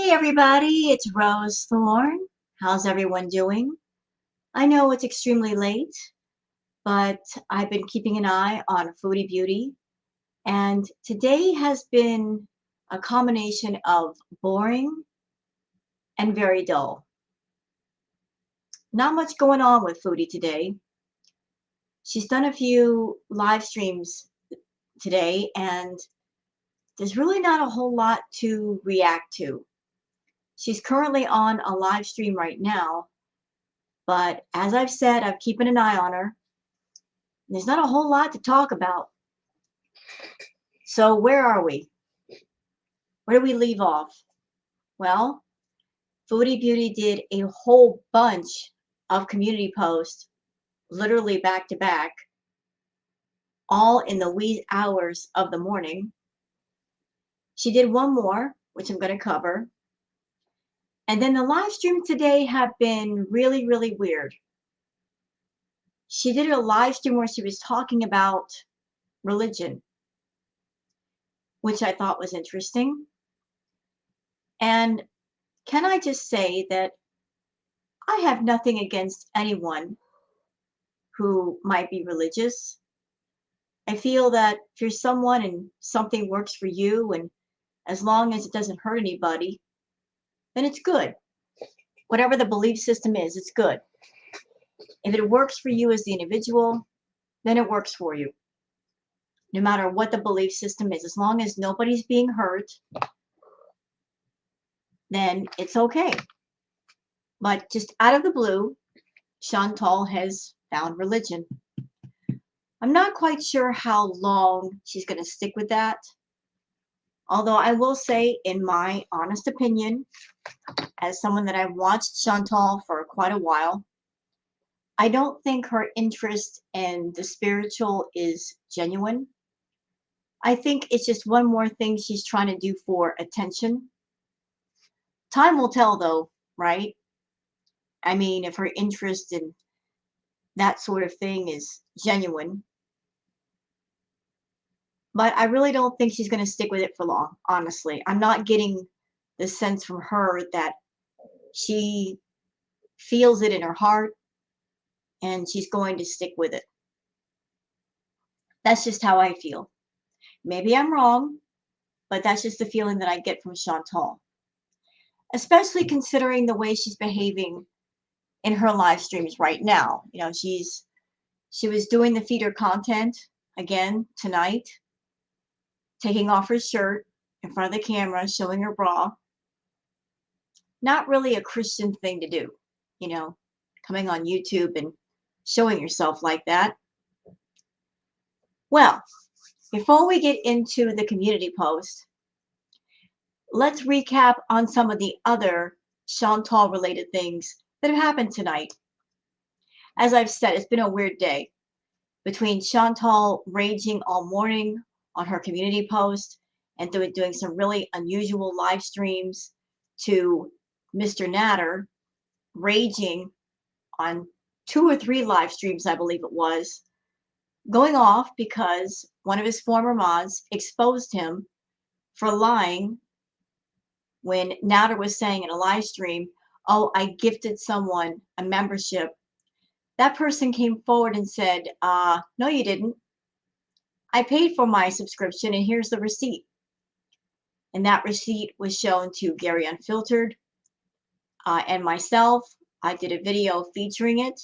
Hey everybody, it's Rose Thorne. How's everyone doing? I know it's extremely late, but I've been keeping an eye on Foodie Beauty, and today has been a combination of boring and very dull. Not much going on with Foodie today. She's done a few live streams today, and there's really not a whole lot to react to. She's currently on a live stream right now. But as I've said, I'm keeping an eye on her. There's not a whole lot to talk about. So where are we? Where do we leave off? Well, Foodie Beauty did a whole bunch of community posts, literally back to back, all in the wee hours of the morning. She did one more, which I'm going to cover. And then the live streams today have been really, really weird. She did a live stream where she was talking about religion, which I thought was interesting. And can I just say that I have nothing against anyone who might be religious. I feel that if you're someone and something works for you, and as long as it doesn't hurt anybody, then it's good. Whatever the belief system is, it's good. If it works for you as the individual, then it works for you. No matter what the belief system is, as long as nobody's being hurt, then it's okay. But just out of the blue, Chantal has found religion. I'm not quite sure how long she's going to stick with that. Although I will say, in my honest opinion, as someone that I've watched Chantal for quite a while, I don't think her interest in the spiritual is genuine. I think it's just one more thing she's trying to do for attention. Time will tell, though, right? I mean, if her interest in that sort of thing is genuine. But I really don't think she's going to stick with it for long, honestly. I'm not getting the sense from her that she feels it in her heart and she's going to stick with it. That's just how I feel. Maybe I'm wrong, but that's just the feeling that I get from Chantal. Especially considering the way she's behaving in her live streams right now. You know, she was doing the feeder content again tonight, taking off her shirt in front of the camera, showing her bra. Not really a Christian thing to do, you know, coming on YouTube and showing yourself like that. Well, before we get into the community post, let's recap on some of the other Chantal related things that have happened tonight. As I've said, it's been a weird day between Chantal raging all morning on her community post and doing some really unusual live streams, to Mr. Nader raging on 2 or 3 live streams, I believe it was, going off because one of his former mods exposed him for lying when Nader was saying in a live stream, "Oh, I gifted someone a membership." That person came forward and said, "No, you didn't. I paid for my subscription and here's the receipt." And that receipt was shown to Gary Unfiltered and myself. I did a video featuring it.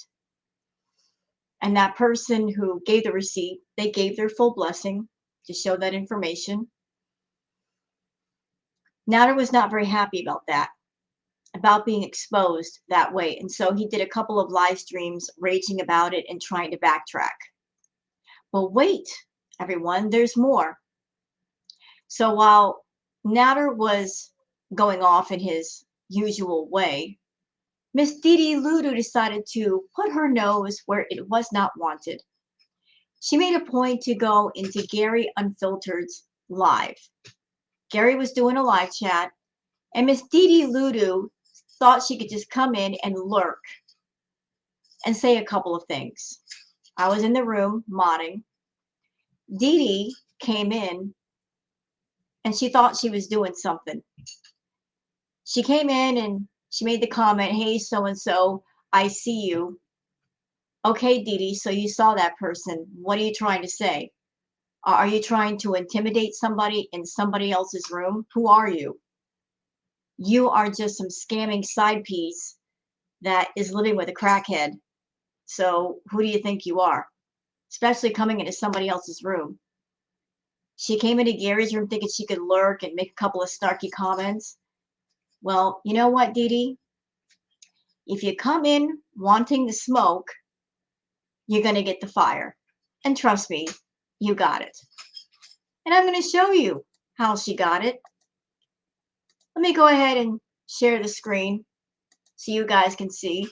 And that person who gave the receipt, they gave their full blessing to show that information. Nader was not very happy about that, about being exposed that way. And so he did a couple of live streams raging about it and trying to backtrack. But wait, everyone, there's more. So while Nader was going off in his usual way, Miss Dede Ludo decided to put her nose where it was not wanted. She made a point to go into Gary Unfiltered's live. Gary was doing a live chat, and Miss Dede Ludo thought she could just come in and lurk and say a couple of things. I was in the room modding. Dede came in, and she thought she was doing something. She came in and she made the comment, hey, so-and-so, I see you. Okay, Dede, so you saw that person. What are you trying to say? Are you trying to intimidate somebody in somebody else's room? Who are you? You are just some scamming side piece that is living with a crackhead. So who do you think you are? Especially coming into somebody else's room. She came into Gary's room thinking she could lurk and make a couple of snarky comments. Well, you know what, Dede? If you come in wanting the smoke, you're going to get the fire. And trust me, you got it. And I'm going to show you how she got it. Let me go ahead and share the screen so you guys can see.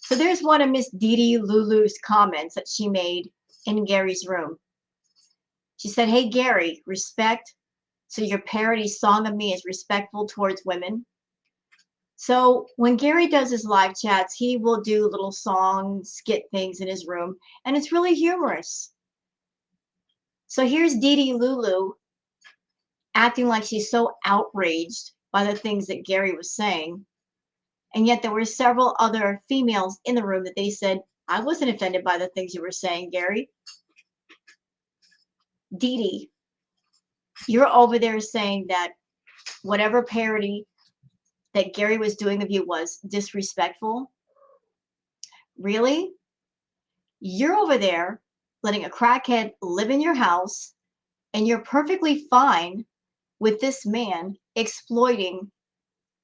So there's one of Miss Dede Lulu's comments that she made in Gary's room. She said, hey, Gary, respect. So your parody song of me is respectful towards women. So when Gary does his live chats, he will do little songs, skit things in his room, and it's really humorous. So here's Dede Lulu acting like she's so outraged by the things that Gary was saying. And yet there were several other females in the room that they said, I wasn't offended by the things you were saying, Gary. Dede, you're over there saying that whatever parody that Gary was doing of you was disrespectful. Really? You're over there letting a crackhead live in your house, and you're perfectly fine with this man exploiting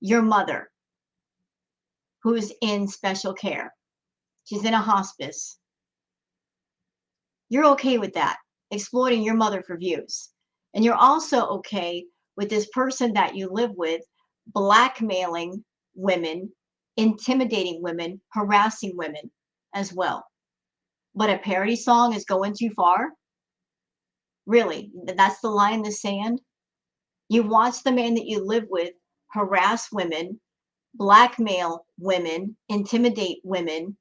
your mother, who's in special care. She's in a hospice. You're okay with that, exploiting your mother for views. And you're also okay with this person that you live with blackmailing women, intimidating women, harassing women as well. But a parody song is going too far? Really? That's the line in the sand? You watch the man that you live with harass women, blackmail women, intimidate women,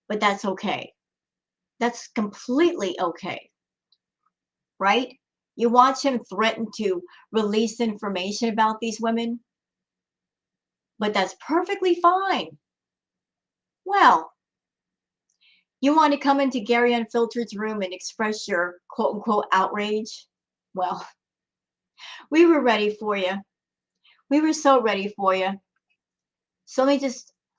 but that's okay. That's completely okay, right? You watch him threaten to release information about these women, but that's perfectly fine. Well, you want to come into Gary Unfiltered's room and express your quote unquote outrage? Well, we were ready for you. We were so ready for you. So I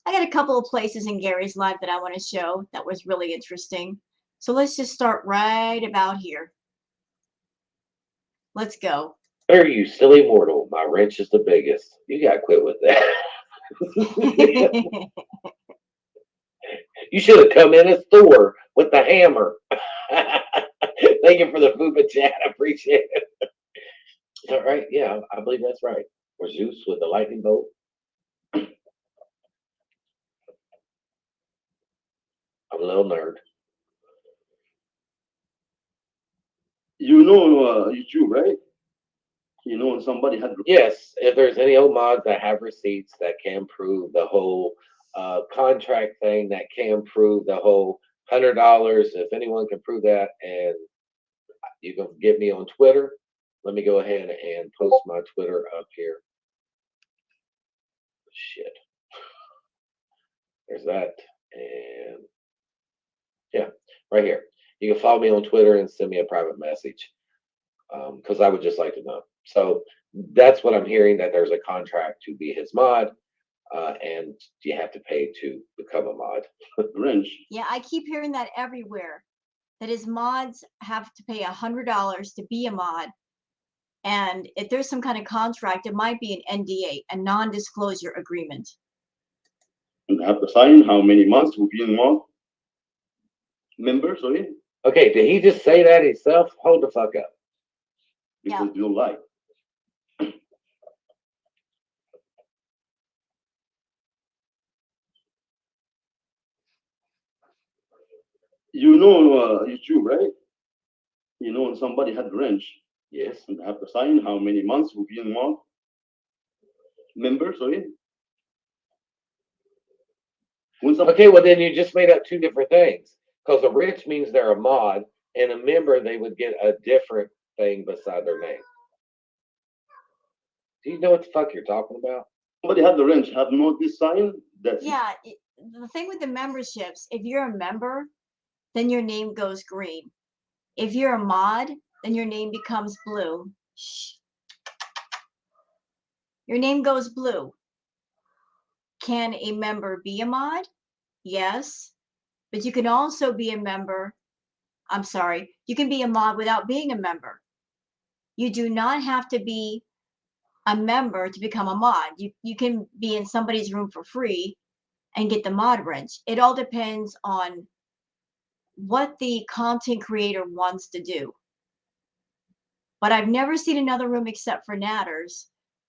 got a couple of places in Gary's life that I want to show that was really interesting. So let's just start right about here. Let's go. There, you silly mortal. My wrench is the biggest. You got to quit with that. You should have come in a store with the hammer. Thank you for the food chat. I appreciate it. All right. Yeah, I believe that's right. Or Zeus with the lightning bolt. I'm a little nerd. You know YouTube, right? You know when somebody had. Yes, if there's any old mods that have receipts that can prove the whole contract thing, that can prove the whole $100, if anyone can prove that, and you can get me on Twitter. Let me go ahead and post my Twitter up here. Shit. There's that. And yeah, right here. You can follow me on Twitter and send me a private message because I would just like to know. So that's what I'm hearing, that there's a contract to be his mod, and you have to pay to become a mod. Wrench. Yeah, I keep hearing that everywhere, that his mods have to pay $100 to be a mod. And if there's some kind of contract, it might be an NDA, a non-disclosure agreement. And have to sign how many months will be in mod member, sorry. Okay, did he just say that himself? Hold the fuck up. Because you don't lie. You know YouTube, right? You know when somebody had wrench. Yes. And have to sign how many months will be in mod member, sorry. Okay, well then you just made up two different things. Because a rich means they're a mod, and a member they would get a different thing beside their name. Do you know what the fuck you're talking about? Somebody have the wrench, have no this sign. That's it. Yeah, the thing with the memberships, if you're a member, then your name goes green. If you're a mod, then your name becomes blue. Shh. Your name goes blue. Can a member be a mod? Yes. But you can also be a member. I'm sorry, you can be a mod without being a member. You do not have to be a member to become a mod. You can be in somebody's room for free and get the mod wrench. It all depends on what the content creator wants to do. But I've never seen another room except for Nader's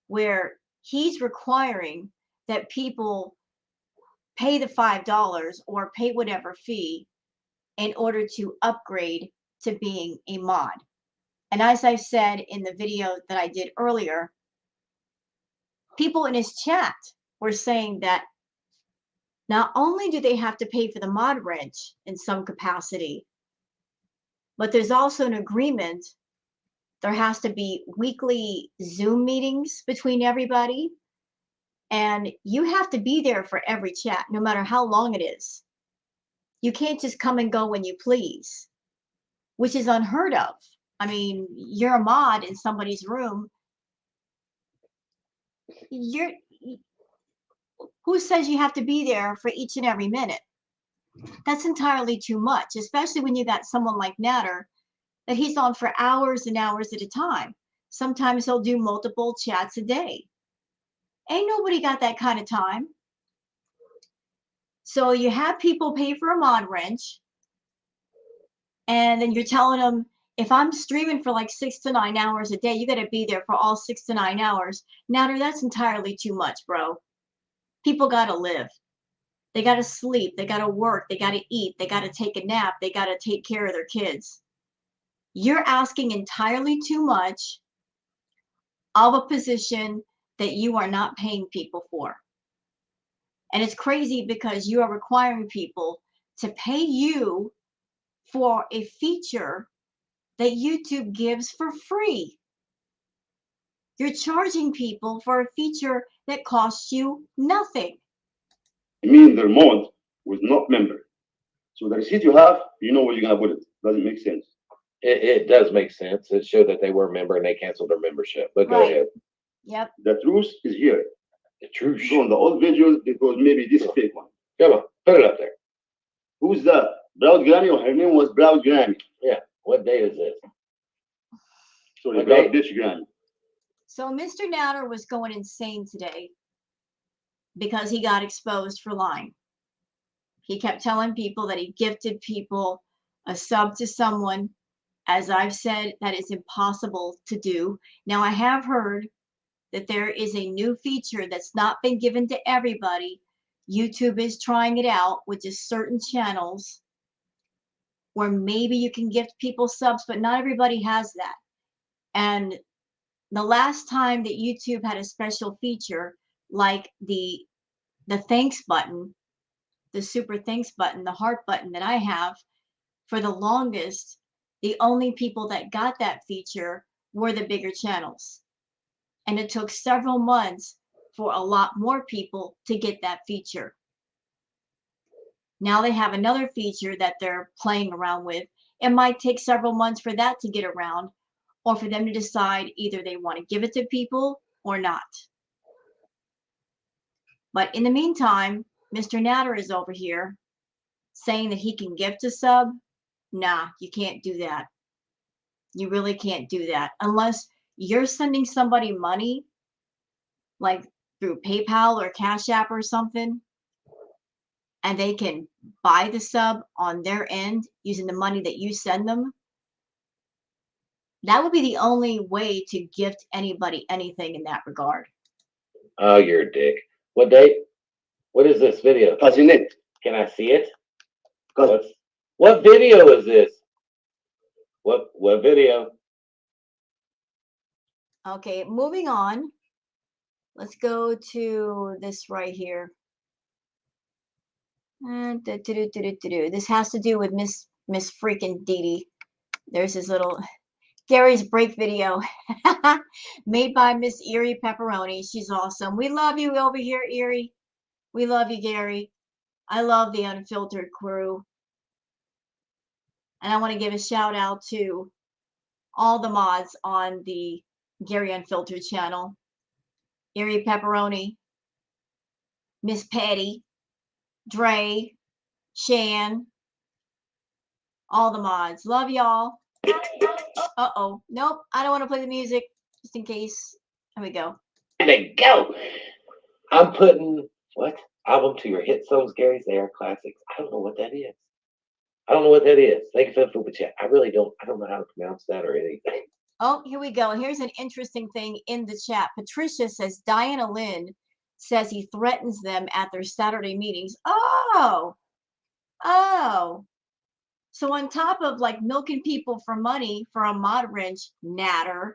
where he's requiring that people pay the $5 or pay whatever fee in order to upgrade to being a mod. And as I said in the video that I did earlier, people in his chat were saying that not only do they have to pay for the mod wrench in some capacity, but there's also an agreement. There has to be weekly Zoom meetings between everybody. And you have to be there for every chat, no matter how long it is. You can't just come and go when you please, which is unheard of. I mean, you're a mod in somebody's room. Who says you have to be there for each and every minute? That's entirely too much, especially when you got someone like Nader that he's on for hours and hours at a time. Sometimes he'll do multiple chats a day. Ain't nobody got that kind of time. So you have people pay for a mod wrench, and then you're telling them, if I'm streaming for like 6 to 9 hours a day, you got to be there for all 6 to 9 hours. Nader, that's entirely too much, bro. People got to live. They got to sleep. They got to work. They got to eat. They got to take a nap. They got to take care of their kids. You're asking entirely too much of a position that you are not paying people for. And it's crazy because you are requiring people to pay you for a feature that YouTube gives for free. You're charging people for a feature that costs you nothing. I mean, their mod was not member. So the receipt you have, you know where you're gonna put it. Doesn't make sense. It does make sense. It showed that they were a member and they canceled their membership. But go Right. ahead. Yep. The truth is here. The truth. Go on the old videos because maybe this fake one. Come on, put it up there. Who's that? Brown Granny, or her name was Brown Granny. Yeah. What day is this? Sorry, What Brown day? Bitch Granny. So Mr. Nader was going insane today because he got exposed for lying. He kept telling people that he gifted people a sub to someone. As I've said, that is impossible to do. Now, I have heard that there is a new feature that's not been given to everybody. YouTube is trying it out with just certain channels where maybe you can gift people subs, but not everybody has that. And the last time that YouTube had a special feature like the thanks button, the super thanks button, the heart button that I have, for the longest, the only people that got that feature were the bigger channels. And it took several months for a lot more people to get that feature. Now they have another feature that they're playing around with. It might take several months for that to get around, or for them to decide either they want to give it to people or not. But in the meantime, Mr. Nader is over here saying that he can gift a sub. Nah, you can't do that. You really can't do that unless you're sending somebody money, like through PayPal or Cash App or something, and they can buy the sub on their end using the money that you send them. That would be the only way to gift anybody anything in that regard. Oh, you're a dick. What date? What is this video? Cousin Nick. Can I see it? Cousin. What video is this? What video? Okay, moving on. Let's go to this right here. This has to do with Miss freaking Dede. There's his little. Gary's break video made by Miss Erie Pepperoni. She's awesome. We love you over here, Erie. We love you, Gary. I love the Unfiltered crew. And I want to give a shout out to all the mods on the Gary Unfiltered channel. Erie Pepperoni, Miss Patty, Dre, Shan, all the mods. Love y'all. Uh-oh. Nope. I don't want to play the music just in case. There we go. There we go. I'm putting what album to your hit songs, Gary's Air Classics. I don't know what that is. I don't know what that is. Thank you for the super chat. I really don't. I don't know how to pronounce that or anything. Oh, here we go. Here's an interesting thing in the chat. Patricia says Diana Lynn says he threatens them at their Saturday meetings. Oh. So on top of like milking people for money for a mod wrench, Nader,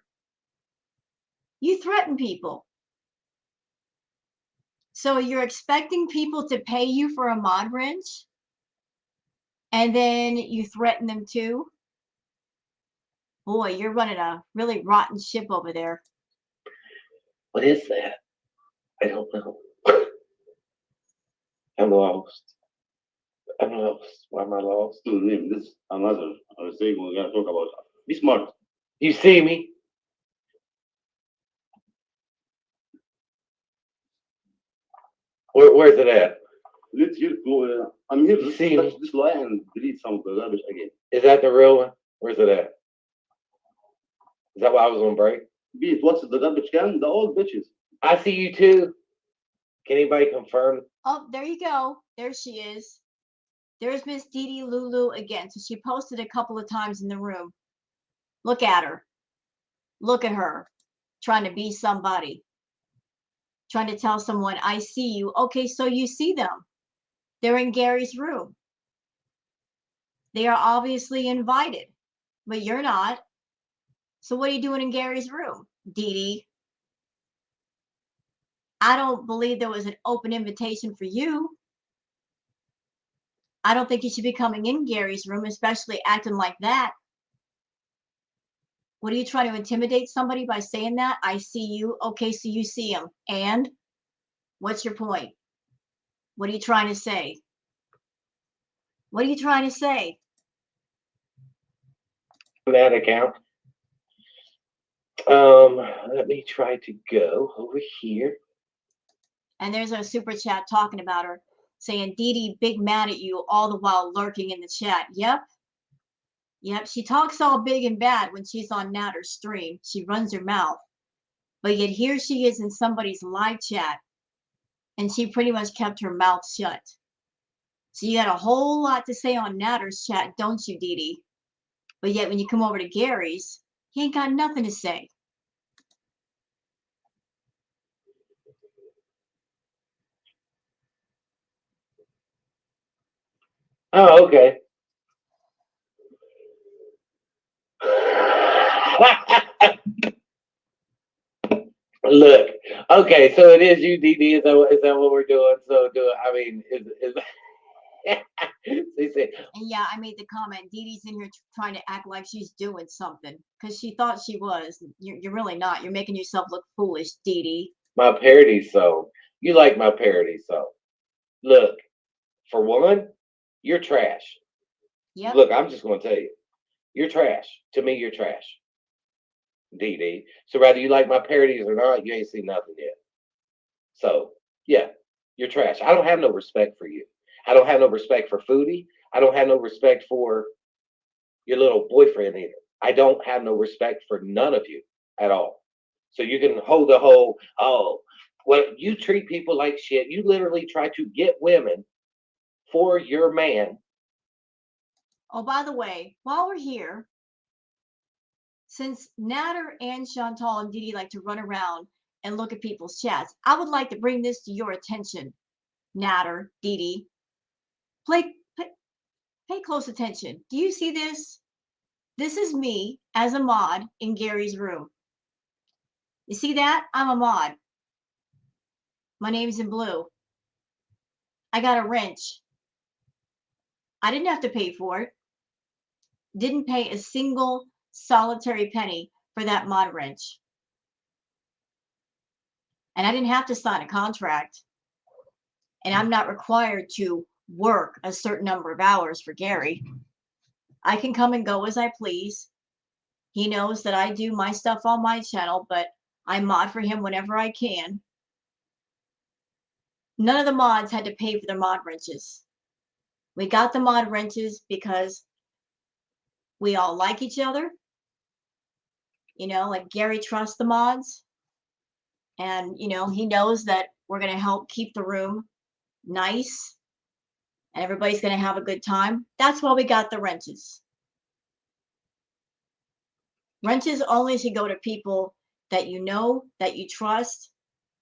you threaten people. So you're expecting people to pay you for a mod wrench, and then you threaten them too? Boy, you're running a really rotten ship over there. What is that? I don't know. I'm lost. I'm lost. Why am I lost? This another. I was saying we're gonna talk about. Be smart. You see me? Where's it at? Let's here go. I'm here to See touch me? this line and delete some of the garbage again. Is that the real one? Where's it at? Is that why I was on break? Be it what's the garbage can? The old bitches. I see you too. Can anybody confirm? Oh, there you go. There she is. There's Miss Dede Lulu again. So she posted a couple of times in the room. Look at her. Look at her. Trying to be somebody. Trying to tell someone, I see you. Okay, so you see them. They're in Gary's room. They are obviously invited, but you're not. So what are you doing in Gary's room, Dede? I don't believe there was an open invitation for you. I don't think you should be coming in Gary's room, especially acting like that. What are you trying to intimidate somebody by saying that? I see you. Okay, so you see him. And what's your point? What are you trying to say? What are you trying to say? That account. Let me try to go over here. And there's a super chat talking about her, saying, Dede, big mad at you, all the while lurking in the chat. Yep. She talks all big and bad when she's on Nader's stream. She runs her mouth. But yet here she is in somebody's live chat, and she pretty much kept her mouth shut. So you got a whole lot to say on Nader's chat, don't you, Dede? But yet when you come over to Gary's, he ain't got nothing to say. Oh, okay. Look, okay, so it is you, Dede. Is that what we're doing? So I mean, is And yeah, I made the comment, Dede's in here trying to act like she's doing something because she thought she was. You're really not. You're making yourself look foolish, Dede. My parody song. You like my parody song. Look, for one, you're trash. Yep. Look, I'm just going to tell you. You're trash. To me, you're trash. Dede. So whether you like my parodies or not, you ain't seen nothing yet. So, yeah, you're trash. I don't have no respect for you. I don't have no respect for Foodie. I don't have no respect for your little boyfriend either. I don't have no respect for none of you at all. So you can hold the whole, oh, well, you treat people like shit. You literally try to get women for your man. Oh, by the way, while we're here, since Nader and Chantal and Dede like to run around and look at people's chats, I would like to bring this to your attention, Nader, Dede. Pay close attention. Do you see this? This is me as a mod in Gary's room. You see that? I'm a mod. My name's in blue. I got a wrench. I didn't have to pay for it. Didn't pay a single solitary penny for that mod wrench. And I didn't have to sign a contract. And I'm not required to work a certain number of hours for Gary. I can come and go as I please. He knows that I do my stuff on my channel, but I mod for him whenever I can. None of the mods had to pay for their mod wrenches. We got the mod wrenches because we all like each other. You know, like Gary trusts the mods. And, you know, he knows that we're going to help keep the room nice. And everybody's going to have a good time. That's why we got the wrenches. Wrenches only should go to people that you know, that you trust.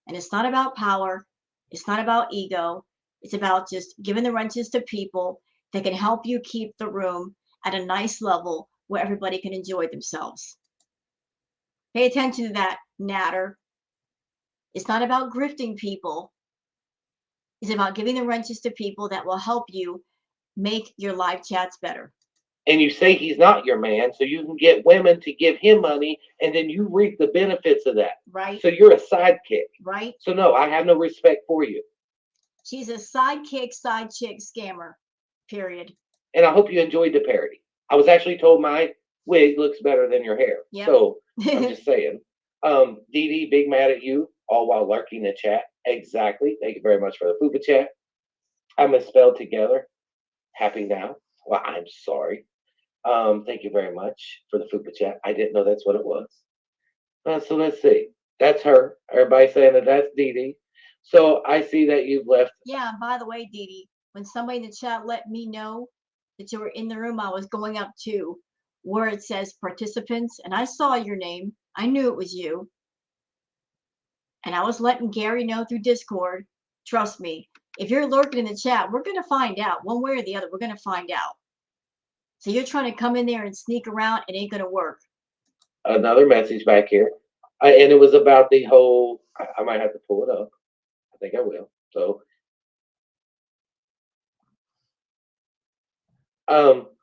And it's not about power. It's not about ego. It's about just giving the wrenches to people that can help you keep the room at a nice level where everybody can enjoy themselves. Pay attention to that, Nader. It's not about grifting people. It's about giving the wrenches to people that will help you make your live chats better. And you say he's not your man, so you can get women to give him money, and then you reap the benefits of that. Right. So you're a sidekick. Right. So no, I have no respect for you. She's a sidekick, side chick scammer, period. And I hope you enjoyed the parody. I was actually told my wig looks better than your hair. Yep. So I'm just saying. Dede, big mad at you, all while lurking the chat. Exactly. Thank you very much for the Fupa chat. I misspelled together. Happy now. Well, I'm sorry. Thank you very much for the Fupa chat. I didn't know that's what it was. So let's see. That's her. Everybody saying that that's Dede. So I see that you've left. Yeah, and by the way, Dede, when somebody in the chat let me know that you were in the room, I was going up to where it says participants, and I saw your name. I knew it was you. And I was letting Gary know through Discord. Trust me, if you're lurking in the chat, we're going to find out. One way or the other, we're going to find out. So you're trying to come in there and sneak around, it ain't going to work. Another message back here. And it was about the whole, I might have to pull it up. I think I will. So,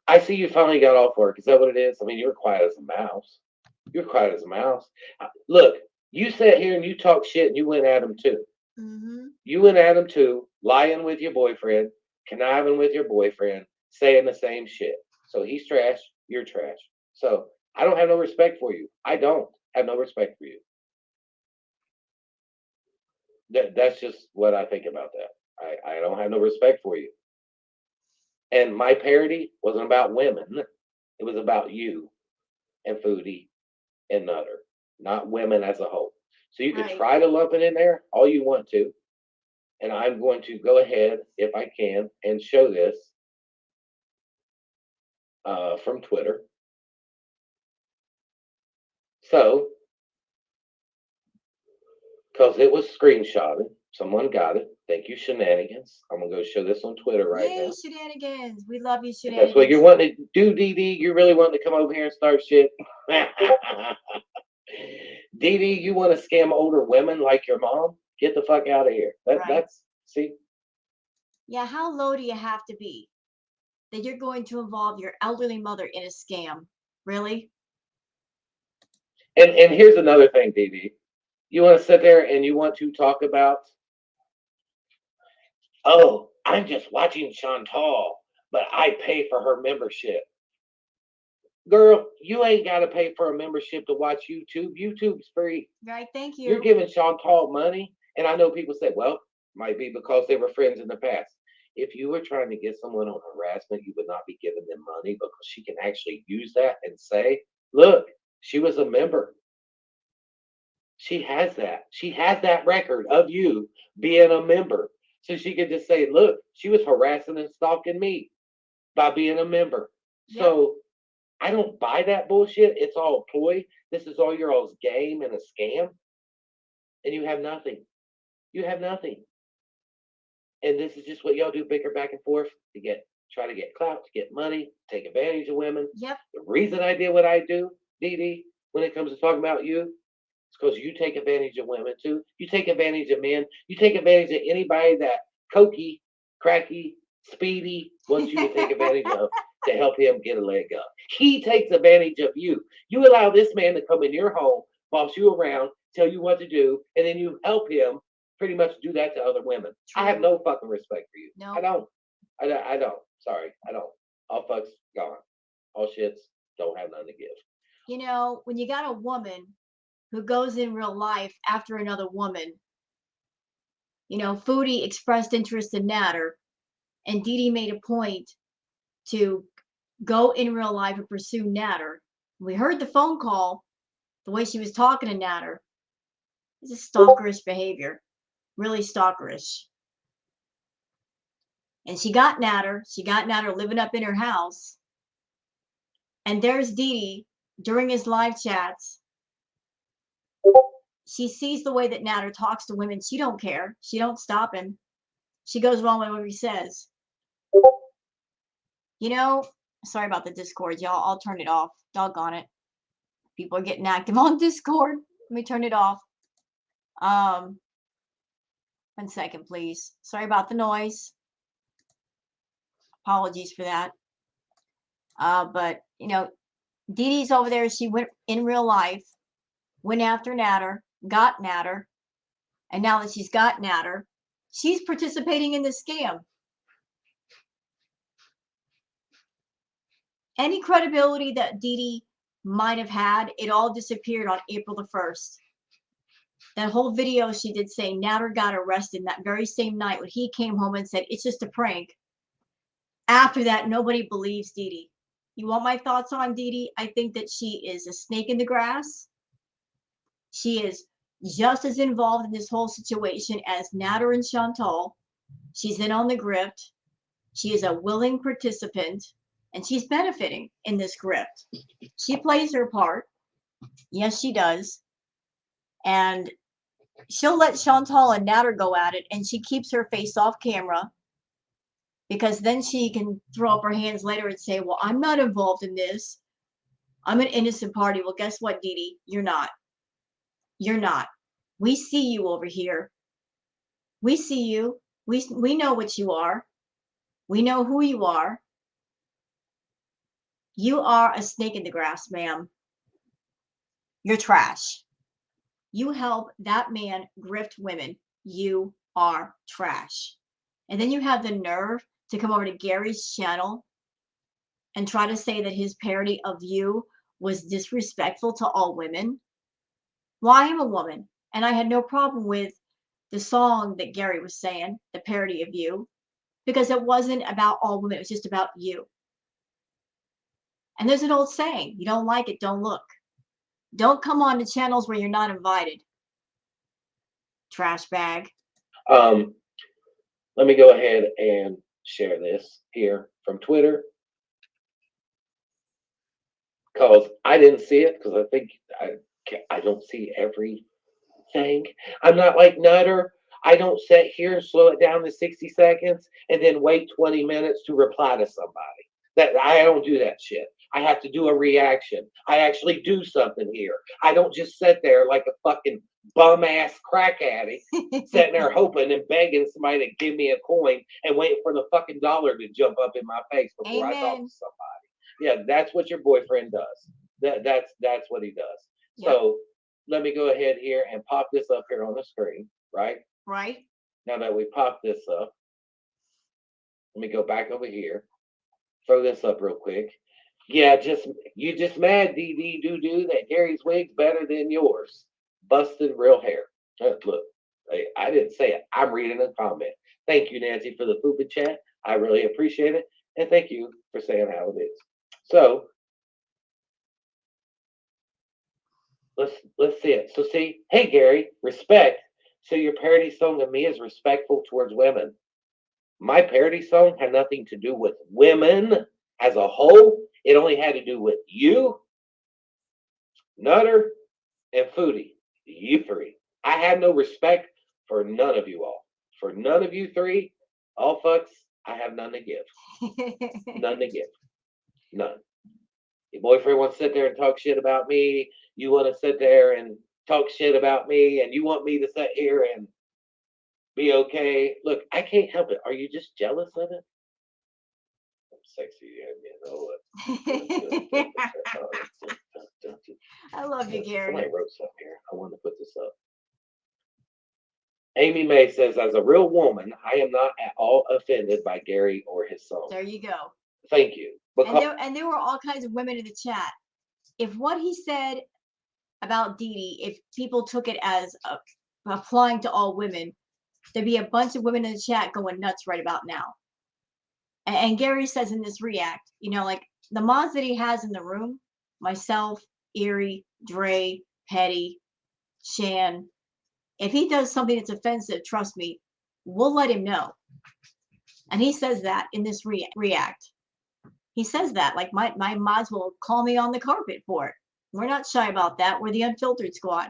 I see you finally got off work. Is that what it is? I mean, you were quiet as a mouse. You're quiet as a mouse. Look, you sat here and you talk shit and you went at him too. Mm-hmm. You went at him too, lying with your boyfriend, conniving with your boyfriend, saying the same shit. So he's trash, you're trash. So I don't have no respect for you. I don't have no respect for you. That's just what I think about that. I don't have no respect for you. And my parody wasn't about women. It was about you and Foodie and Nutter, not women as a whole. So you can try to lump it in there all you want to. And I'm going to go ahead, if I can, and show this from Twitter. So, because it was screenshotted, someone got it. Thank you, Shenanigans. I'm going to go show this on Twitter right now. Shenanigans. We love you, If Shenanigans. that's what you're wanting to do, Dede. You really want to come over here and start shit? Dede, you want to scam older women like your mom? Get the fuck out of here. That's, see? Yeah, how low do you have to be that you're going to involve your elderly mother in a scam? Really? And here's another thing, Dede. You want to sit there and you want to talk about, oh, I'm just watching Chantal, but I pay for her membership. Girl, you ain't got to pay for a membership to watch YouTube. YouTube's free. Right, thank you. You're giving Chantal money. And I know people say, well, might be because they were friends in the past. If you were trying to get someone on harassment, you would not be giving them money because she can actually use that and say, look, she was a member. She has that. She has that record of you being a member. So she could just say, look, she was harassing and stalking me by being a member. Yep. So I don't buy that bullshit. It's all ploy. This is all your all's game and a scam. And you have nothing. You have nothing. And this is just what y'all do, bicker back and forth to try to get clout, to get money, take advantage of women. Yep. The reason I did what I do, Dede, when it comes to talking about you, is because you take advantage of women too. You take advantage of men. You take advantage of anybody that cokey, cracky, speedy wants you to take advantage of. to help him get a leg up. He takes advantage of you. You allow this man to come in your home, boss you around, tell you what to do, and then you help him pretty much do that to other women. True. I have no fucking respect for you. No. I don't. I don't. Sorry, I don't. All fucks gone. All shits don't have nothing to give. You know, when you got a woman who goes in real life after another woman, you know, Foodie expressed interest in Nader, and Dede made a point to go in real life and pursue Nader. We heard the phone call, the way she was talking to Nader. This is stalkerish behavior, really stalkerish. And she got Nader living up in her house. And there's Dede during his live chats. She sees the way that Nader talks to women. She don't care. She don't stop him. She goes along with what he says. You know, sorry about the Discord, y'all. I'll turn it off. Doggone it. People are getting active on Discord. Let me turn it off. 1 second, please. Sorry about the noise. Apologies for that. But, you know, Dede's over there. She went in real life, went after Nader, got Nader, and now that she's got Nader, she's participating in this scam. Any credibility that Dede might have had, it all disappeared on April the 1st. That whole video she did saying Nader got arrested that very same night when he came home and said, it's just a prank. After that, nobody believes Dede. You want my thoughts on Dede? I think that she is a snake in the grass. She is just as involved in this whole situation as Nader and Chantal. She's in on the grift. She is a willing participant, and she's benefiting in this grift. She plays her part. Yes, she does. And she'll let Chantal and Nader go at it, and she keeps her face off camera because then she can throw up her hands later and say, well, I'm not involved in this. I'm an innocent party. Well, guess what, Dede? You're not. You're not. We see you over here. We see you. We know what you are. We know who you are. You are a snake in the grass, ma'am. You're trash. You help that man grift women. You are trash. And then you have the nerve to come over to Gary's channel and try to say that his parody of you was disrespectful to all women. Well, I am a woman, and I had no problem with the song that Gary was saying, the parody of you, because it wasn't about all women. It was just about you. And there's an old saying, you don't like it, don't look. Don't come on to channels where you're not invited. Trash bag. Let me go ahead and share this here from Twitter, because I didn't see it, because I think I don't see everything. I'm not like Nutter. I don't sit here and slow it down to 60 seconds and then wait 20 minutes to reply to somebody. That I don't do that shit. I have to do a reaction. I actually do something here. I don't just sit there like a fucking bum ass crack addict sitting there hoping and begging somebody to give me a coin and waiting for the fucking dollar to jump up in my face before I talk to somebody. Yeah, that's what your boyfriend does. That's what he does. Yep. So let me go ahead here and pop this up here on the screen, right? Right. Now that we pop this up, let me go back over here. Throw this up real quick. Yeah, you just mad, Dede doo-doo, that Gary's wig's better than yours. Busted real hair. Look, I didn't say it. I'm reading a comment. Thank you, Nancy, for the Foodie chat. I really appreciate it. And thank you for saying how it is. So let's see it. So see, hey Gary, respect. So your parody song of me is respectful towards women. My parody song had nothing to do with women as a whole. It only had to do with you, Nutter, and Foodie. You three. I have no respect for none of you all. For none of you three, all fucks, I have none to give. None to give. None. Your boyfriend wants to sit there and talk shit about me. You want to sit there and talk shit about me, and you want me to sit here and be okay. Look, I can't help it. Are you just jealous of it? sexy. You know, I love you, Gary. Somebody wrote something here. I wanted to put this up. Amy May says, as a real woman, I am not at all offended by Gary or his song. There you go. Thank you. And there were all kinds of women in the chat. If what he said about Dede, if people took it as applying to all women, there'd be a bunch of women in the chat going nuts right about now. And Gary says in this react, you know, like the mods that he has in the room, myself, Erie, Dre, Petty, Shan, if he does something that's offensive, trust me, we'll let him know. And he says that in this react. He says that, like my mods will call me on the carpet for it. We're not shy about that. We're the Unfiltered Squad.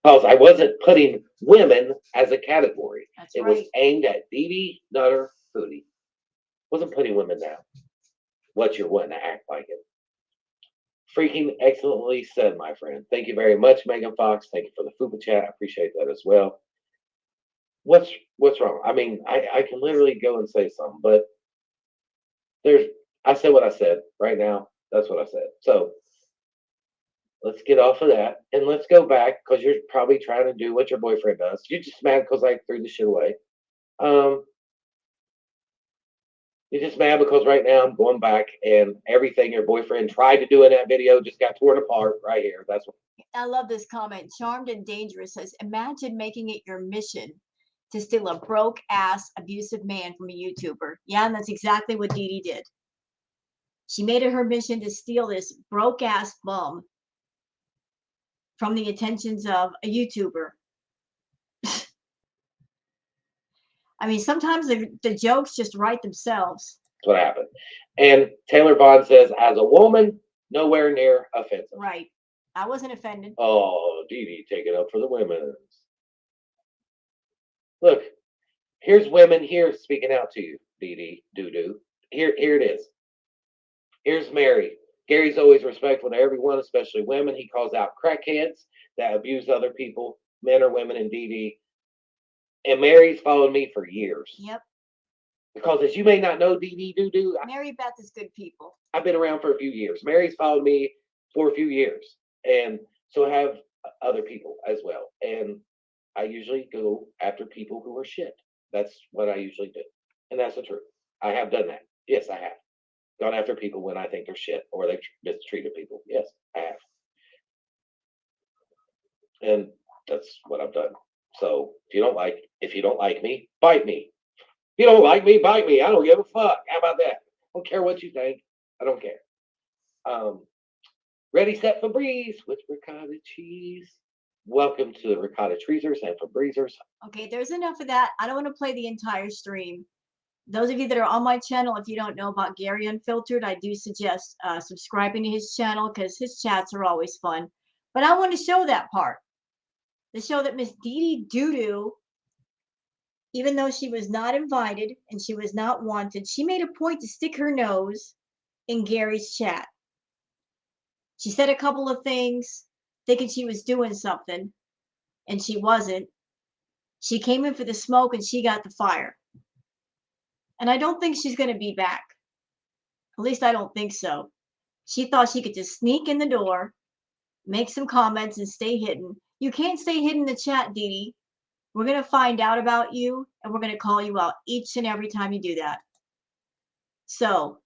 Because I wasn't putting women as a category. That's it right. was aimed at Dede, Nader, Foodie. Wasn't putting women down. What you're wanting to act like it. Freaking excellently said, my friend. Thank you very much, Megan Fox. Thank you for the Fupa chat. I appreciate that as well. What's wrong? I mean, I can literally go and say something, but I said what I said right now. That's what I said. So let's get off of that and let's go back, because you're probably trying to do what your boyfriend does. You're just mad because I threw the shit away. You're just mad because right now I'm going back and everything your boyfriend tried to do in that video just got torn apart right here. That's what I love this comment. Charmed and Dangerous says, imagine making it your mission to steal a broke ass abusive man from a YouTuber. Yeah, and that's exactly what Dede did. She made it her mission to steal this broke ass bum from the attentions of a YouTuber. I mean, sometimes the jokes just write themselves. That's what happened. And Taylor Bond says, as a woman, nowhere near offensive. Right. I wasn't offended. Oh, Dede, take it up for the women. Look, here's women here speaking out to you, Dede, doo-doo. Here it is. Here's Mary. Gary's always respectful to everyone, especially women. He calls out crackheads that abuse other people, men or women, and Dede. And Mary's followed me for years. Yep. Because as you may not know, Dede doo-doo, Mary Beth is good people. I've been around for a few years. Mary's followed me for a few years. And so have other people as well. And I usually go after people who are shit. That's what I usually do. And that's the truth. I have done that. Yes, I have. Gone after people when I think they're shit or they've mistreated people. Yes, I have. And that's what I've done. So if you don't like me, bite me. If you don't like me, bite me. I don't give a fuck. How about that? I don't care what you think. I don't care. Ready, set, Febreze with ricotta cheese. Welcome to the ricotta treasers and Febrezers. Okay, there's enough of that. I don't want to play the entire stream. Those of you that are on my channel, if you don't know about Gary Unfiltered, I do suggest subscribing to his channel because his chats are always fun. But I want to show that part. To show that Miss Dede Doo-Doo, even though she was not invited and she was not wanted, she made a point to stick her nose in Gary's chat. She said a couple of things thinking she was doing something, and she wasn't. She came in for the smoke and she got the fire. And I don't think she's going to be back. At least I don't think so. She thought she could just sneak in the door, make some comments, and stay hidden. You can't stay hidden in the chat, Dede. We're going to find out about you, and we're going to call you out each and every time you do that. So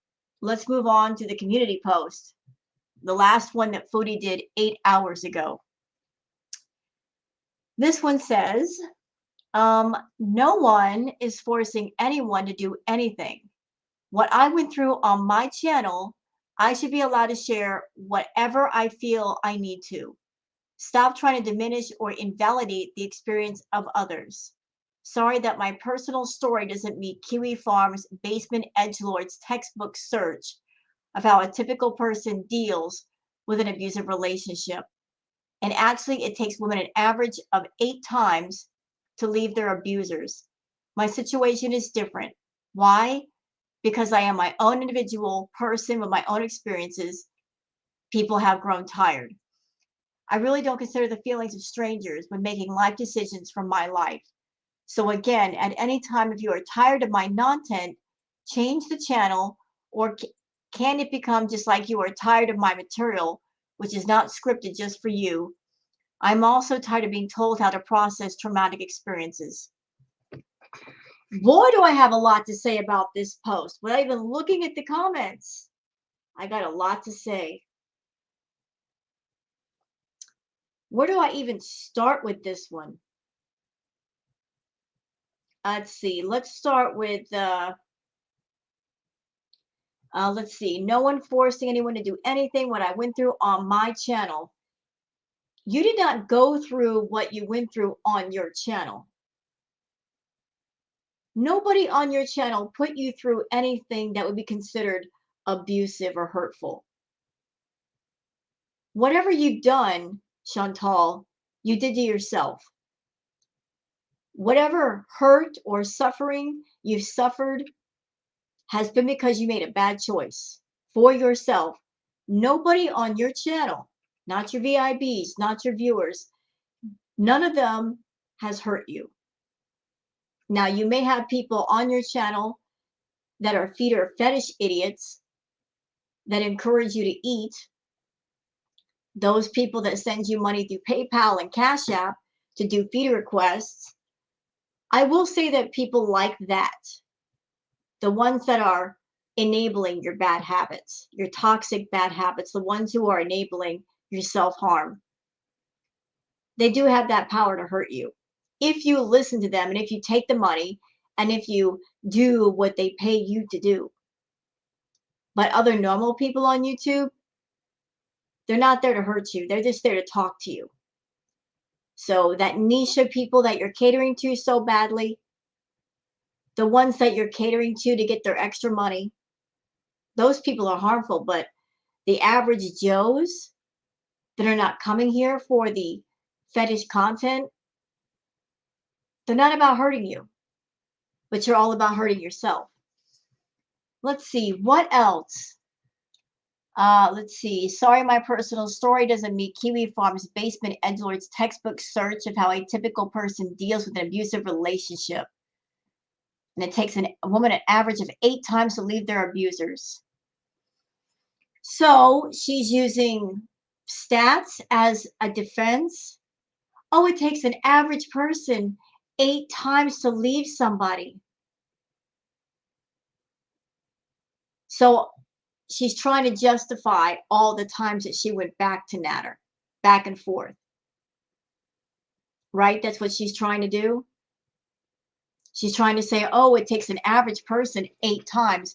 let's move on to the community post. The last one that Foodie did 8 hours ago. This one says, no one is forcing anyone to do anything. What I went through on my channel, I should be allowed to share whatever I feel I need to. Stop trying to diminish or invalidate the experience of others. Sorry that my personal story doesn't meet Kiwi Farm's basement edgelord's textbook search of how a typical person deals with an abusive relationship. And actually, it takes women an average of 8 times to leave their abusers. My situation is different. Why? Because I am my own individual person with my own experiences. People have grown tired. I really don't consider the feelings of strangers when making life decisions from my life. So again, at any time, if you are tired of my content, change the channel Or can it become just like you are tired of my material, which is not scripted just for you? I'm also tired of being told how to process traumatic experiences. Boy, do I have a lot to say about this post. Without even looking at the comments, I got a lot to say. Where do I even start with this one? Let's see. Let's start with, let's see. No one forcing anyone to do anything. What I went through on my channel. You did not go through what you went through on your channel. Nobody on your channel put you through anything that would be considered abusive or hurtful. Whatever you've done, Chantal, you did to yourself. Whatever hurt or suffering you've suffered has been because you made a bad choice for yourself. Nobody on your channel, not your VIBs, not your viewers, none of them has hurt you. Now, you may have people on your channel that are feeder fetish idiots that encourage you to eat. Those people that send you money through PayPal and Cash App to do feeder requests. I will say that people like that. The ones that are enabling your bad habits, your toxic bad habits, the ones who are enabling your self-harm. They do have that power to hurt you. If you listen to them and if you take the money and if you do what they pay you to do. But other normal people on YouTube, they're not there to hurt you. They're just there to talk to you. So that niche of people that you're catering to so badly, the ones that you're catering to get their extra money, those people are harmful. But the average Joes that are not coming here for the fetish content, they're not about hurting you, but you're all about hurting yourself. Let's see, what else? Let's see. Sorry, my personal story doesn't meet Kiwi Farm's basement edgelord's textbook search of how a typical person deals with an abusive relationship. And it takes a woman an average of 8 times to leave their abusers. So she's using stats as a defense. Oh, it takes an average person 8 times to leave somebody. So she's trying to justify all the times that she went back to Nader, back and forth. Right? That's what she's trying to do. She's trying to say, oh, it takes an average person 8 times.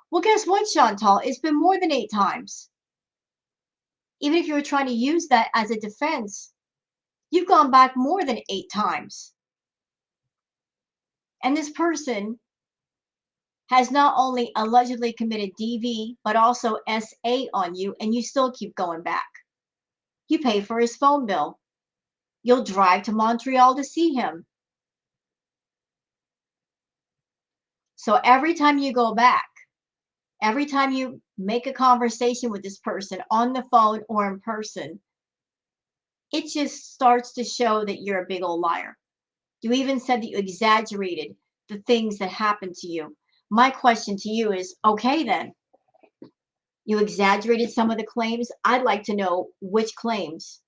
Well, guess what, Chantal? It's been more than 8 times. Even if you were trying to use that as a defense, you've gone back more than 8 times. And this person has not only allegedly committed DV, but also SA on you, and you still keep going back. You pay for his phone bill. You'll drive to Montreal to see him. So every time you go back, every time you make a conversation with this person on the phone or in person, it just starts to show that you're a big old liar. You even said that you exaggerated the things that happened to you. My question to you is, okay then, you exaggerated some of the claims. I'd like to know which claims,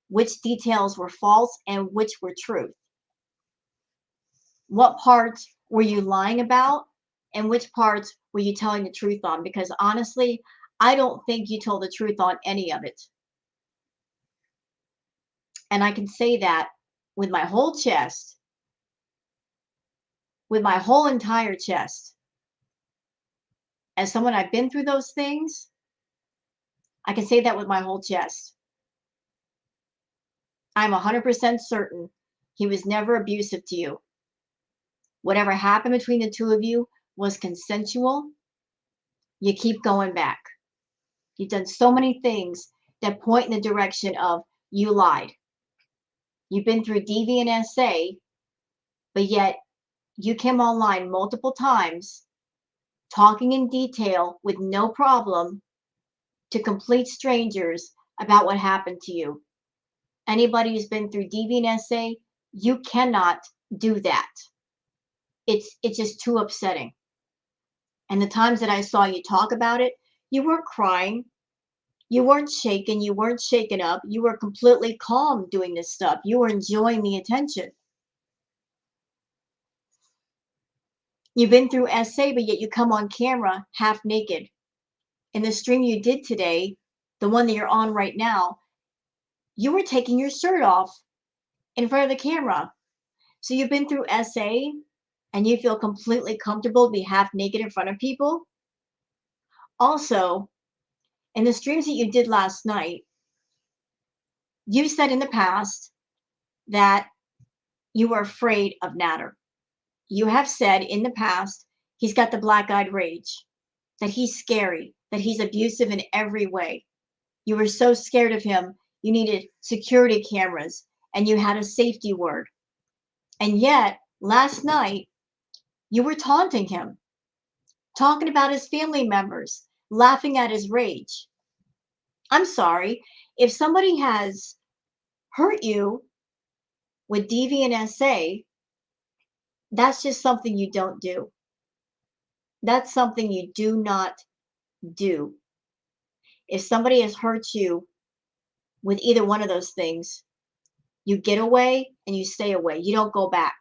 which details were false and which were truth. What parts were you lying about and which parts were you telling the truth on? Because honestly, I don't think you told the truth on any of it. And I can say that with my whole chest, with my whole entire chest. As someone I've been through those things, I can say that with my whole chest. I'm 100% certain he was never abusive to you. Whatever happened between the two of you was consensual. You keep going back. You've done so many things that point in the direction of you lied. You've been through DV and SA, but yet you came online multiple times, talking in detail with no problem to complete strangers about what happened to you. Anybody who's been through DV and SA, you cannot do that. It's just too upsetting. And the times that I saw you talk about it, you weren't crying. You weren't shaken. You weren't shaken up. You were completely calm doing this stuff. You were enjoying the attention. You've been through SA, but yet you come on camera half naked. In the stream you did today, the one that you're on right now, you were taking your shirt off in front of the camera. So you've been through SA and you feel completely comfortable to be half naked in front of people. Also, in the streams that you did last night, you said in the past that you were afraid of Nader. You have said in the past, he's got the black-eyed rage, that he's scary, that he's abusive in every way. You were so scared of him, you needed security cameras, and you had a safety word. And yet, last night, you were taunting him, talking about his family members, laughing at his rage. I'm sorry, if somebody has hurt you with deviant SA, that's just something you don't do. That's something you do not do. If somebody has hurt you with either one of those things, you get away and you stay away. You don't go back.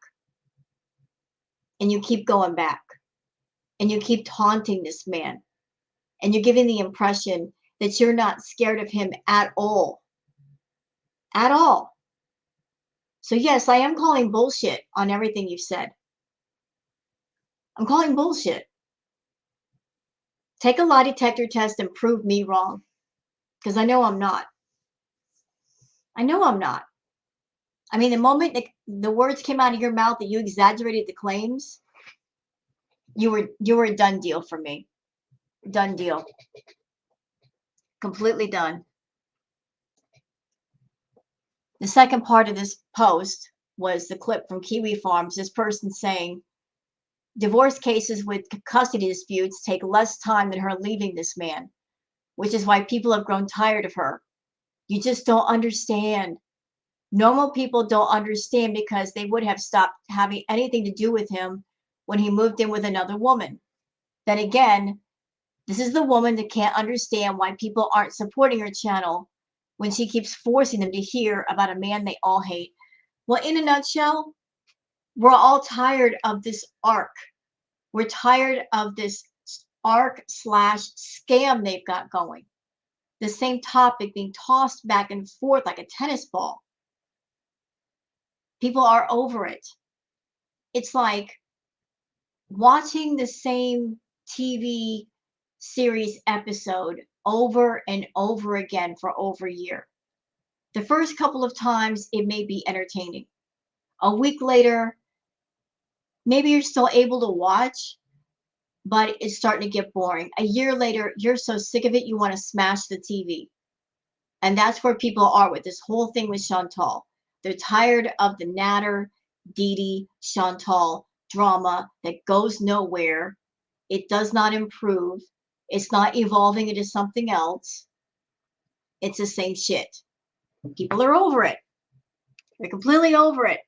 And you keep going back. And you keep taunting this man. And you're giving the impression that you're not scared of him at all. At all. So yes, I am calling bullshit on everything you've said. I'm calling bullshit. Take a lie detector test and prove me wrong. Because I know I'm not. I know I'm not. I mean, the moment the words came out of your mouth that you exaggerated the claims, you were a done deal for me. Done deal. Completely done. The second part of this post was the clip from Kiwi Farms. This person saying, divorce cases with custody disputes take less time than her leaving this man, which is why people have grown tired of her. You just don't understand. Normal people don't understand because they would have stopped having anything to do with him when he moved in with another woman. Then again, this is the woman that can't understand why people aren't supporting her channel when she keeps forcing them to hear about a man they all hate. Well, in a nutshell, we're all tired of this arc. We're tired of this arc/scam they've got going. The same topic being tossed back and forth like a tennis ball. People are over it. It's like watching the same TV series episode over and over again for over a year. The first couple of times, it may be entertaining. A week later, maybe you're still able to watch, but it's starting to get boring. A year later, you're so sick of it, you want to smash the TV. And that's where people are with this whole thing with Chantal. They're tired of the Nader, Dede, Chantal drama that goes nowhere. It does not improve. It's not evolving into something else. It's the same shit. People are over it. They're completely over it.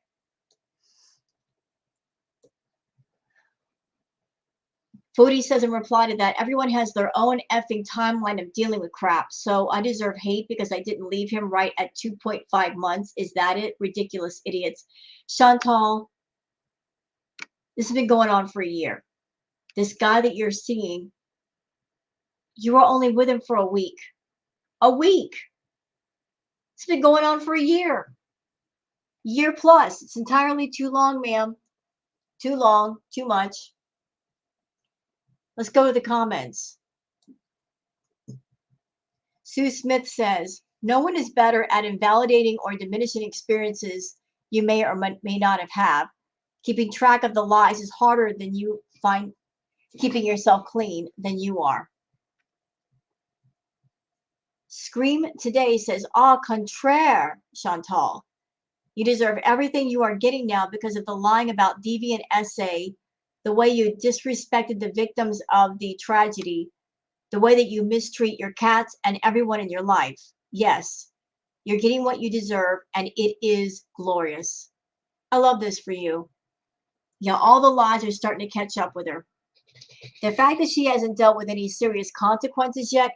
Foodie says in reply to that, everyone has their own effing timeline of dealing with crap. So I deserve hate because I didn't leave him right at 2.5 months. Is that it? Ridiculous idiots. Chantal, this has been going on for a year. This guy that you're seeing, you were only with him for a week. A week. It's been going on for a year. Year plus. It's entirely too long, ma'am. Too long. Too much. Let's go to the comments. Sue Smith says, no one is better at invalidating or diminishing experiences you may or may not have had. Keeping track of the lies is harder than you find keeping yourself clean than you are. Scream Today says, au contraire, Chantal. You deserve everything you are getting now because of the lying about deviant SA, the way you disrespected the victims of the tragedy, the way that you mistreat your cats and everyone in your life. Yes, you're getting what you deserve, and it is glorious. I love this for you. Yeah, all the lies are starting to catch up with her. The fact that she hasn't dealt with any serious consequences yet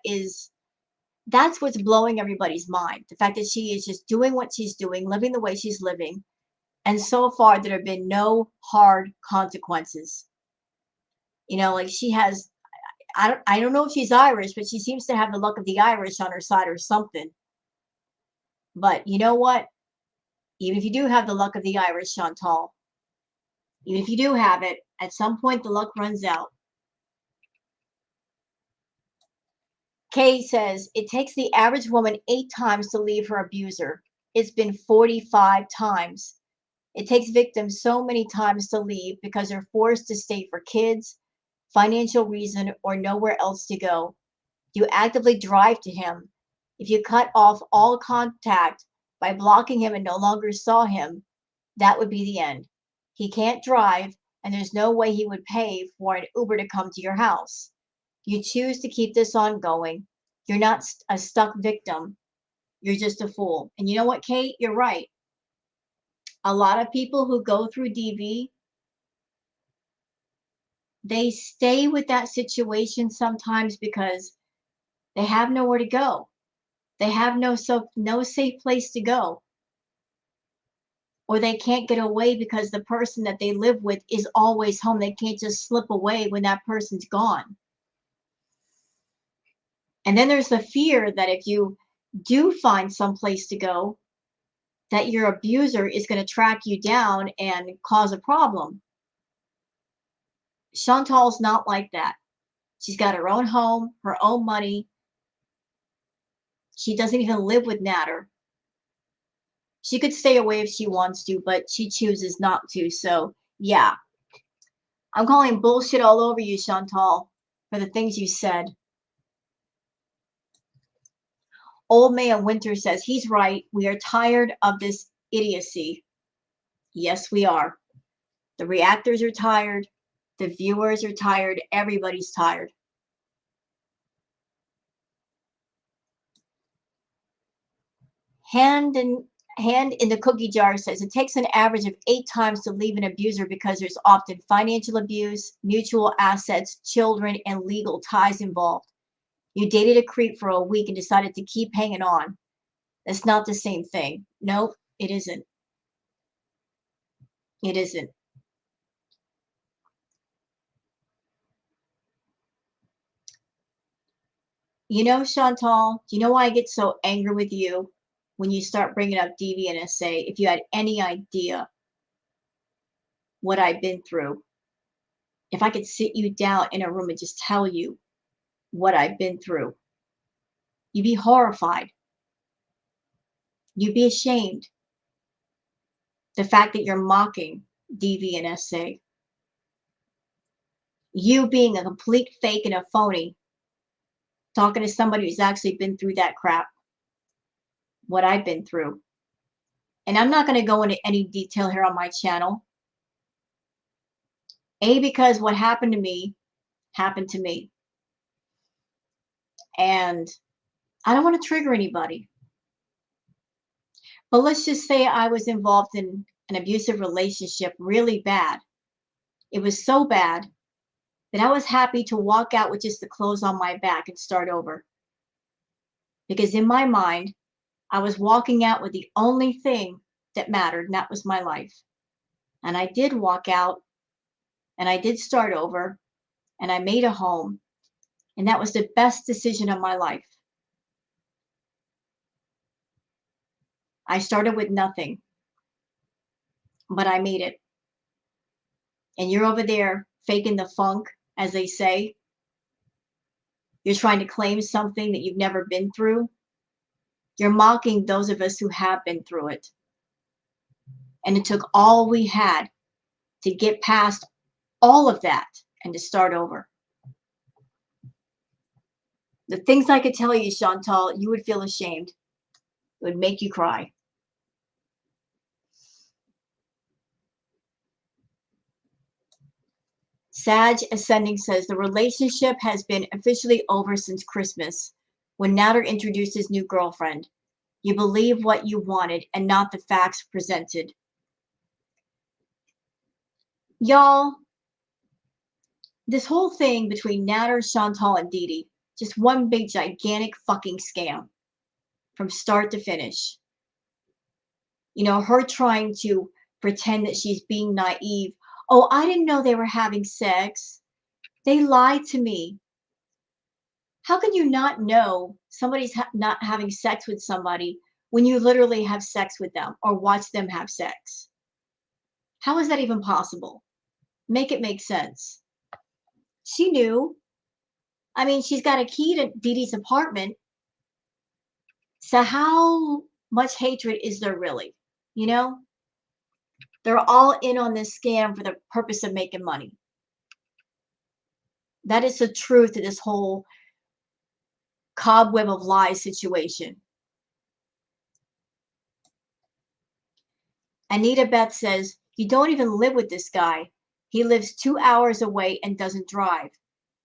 that's what's blowing everybody's mind. The fact that she is just doing what she's doing, living the way she's living, and so far there have been no hard consequences. You know, like she has, I don't know if she's Irish, but she seems to have the luck of the Irish on her side or something. But you know what? Even if you do have the luck of the Irish, Chantal, even if you do have it, at some point the luck runs out. Kay says, it takes the average woman 8 times to leave her abuser. It's been 45 times. It takes victims so many times to leave because they're forced to stay for kids, financial reason, or nowhere else to go. You actively drive to him. If you cut off all contact by blocking him and no longer saw him, that would be the end. He can't drive, and there's no way he would pay for an Uber to come to your house. You choose to keep this on going. You're not a stuck victim. You're just a fool. And you know what, Kate? You're right. A lot of people who go through DV, they stay with that situation sometimes because they have nowhere to go. They have no safe place to go. Or they can't get away because the person that they live with is always home. They can't just slip away when that person's gone. And then there's the fear that if you do find some place to go, that your abuser is going to track you down and cause a problem. Chantal's not like that. She's got her own home, her own money. She doesn't even live with Nader. She could stay away if she wants to, but she chooses not to. So, yeah. I'm calling bullshit all over you, Chantal, for the things you said. Old Man Winter says, he's right. We are tired of this idiocy. Yes, we are. The reactors are tired. The viewers are tired. Everybody's tired. Hand in the cookie jar says, it takes an average of 8 times to leave an abuser because there's often financial abuse, mutual assets, children, and legal ties involved. You dated a creep for a week and decided to keep hanging on. That's not the same thing. Nope, it isn't. It isn't. You know, Chantal, do you know why I get so angry with you when you start bringing up DV and SA? If you had any idea what I've been through, if I could sit you down in a room and just tell you what I've been through, you'd be horrified. You'd be ashamed. The fact that you're mocking DV and SA. You being a complete fake and a phony, talking to somebody who's actually been through that crap. What I've been through. And I'm not going to go into any detail here on my channel. Because what happened to me happened to me. And I don't want to trigger anybody. But let's just say I was involved in an abusive relationship really bad. It was so bad that I was happy to walk out with just the clothes on my back and start over. Because in my mind, I was walking out with the only thing that mattered, and that was my life. And I did walk out, and I did start over, and I made a home. And that was the best decision of my life. I started with nothing, but I made it. And you're over there faking the funk, as they say. You're trying to claim something that you've never been through. You're mocking those of us who have been through it. And it took all we had to get past all of that and to start over. The things I could tell you, Chantal, you would feel ashamed. It would make you cry. Sag Ascending says, the relationship has been officially over since Christmas, when Nader introduced his new girlfriend. You believe what you wanted and not the facts presented. Y'all, This whole thing between Nader, Chantal, and Dede, just one big gigantic fucking scam from start to finish. You know, her trying to pretend that she's being naive. Oh, I didn't know they were having sex. They lied to me. How can you not know somebody's not having sex with somebody when you literally have sex with them or watch them have sex? How is that even possible? Make it make sense. She knew. I mean, she's got a key to Dede's apartment. So how much hatred is there really? You know? They're all in on this scam for the purpose of making money. That is the truth of this whole cobweb of lies situation. Anita Beth says, you don't even live with this guy. He lives 2 hours away and doesn't drive.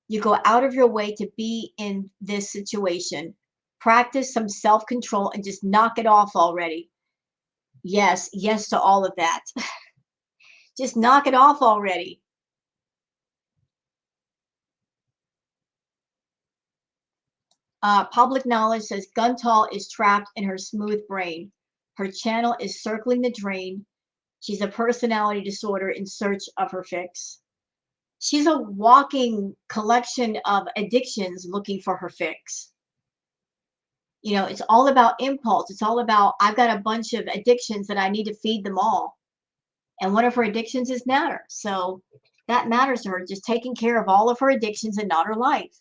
You go out of your way to be in this situation. Practice some self-control and just knock it off already. Yes, yes to all of that. Just knock it off already. Public knowledge says Guntal is trapped in her smooth brain. Her channel is circling the drain. She's a personality disorder in search of her fix. She's a walking collection of addictions looking for her fix. You know, it's all about impulse. It's all about, I've got a bunch of addictions that I need to feed them all. And one of her addictions is Nader. So that matters to her, just taking care of all of her addictions and not her life.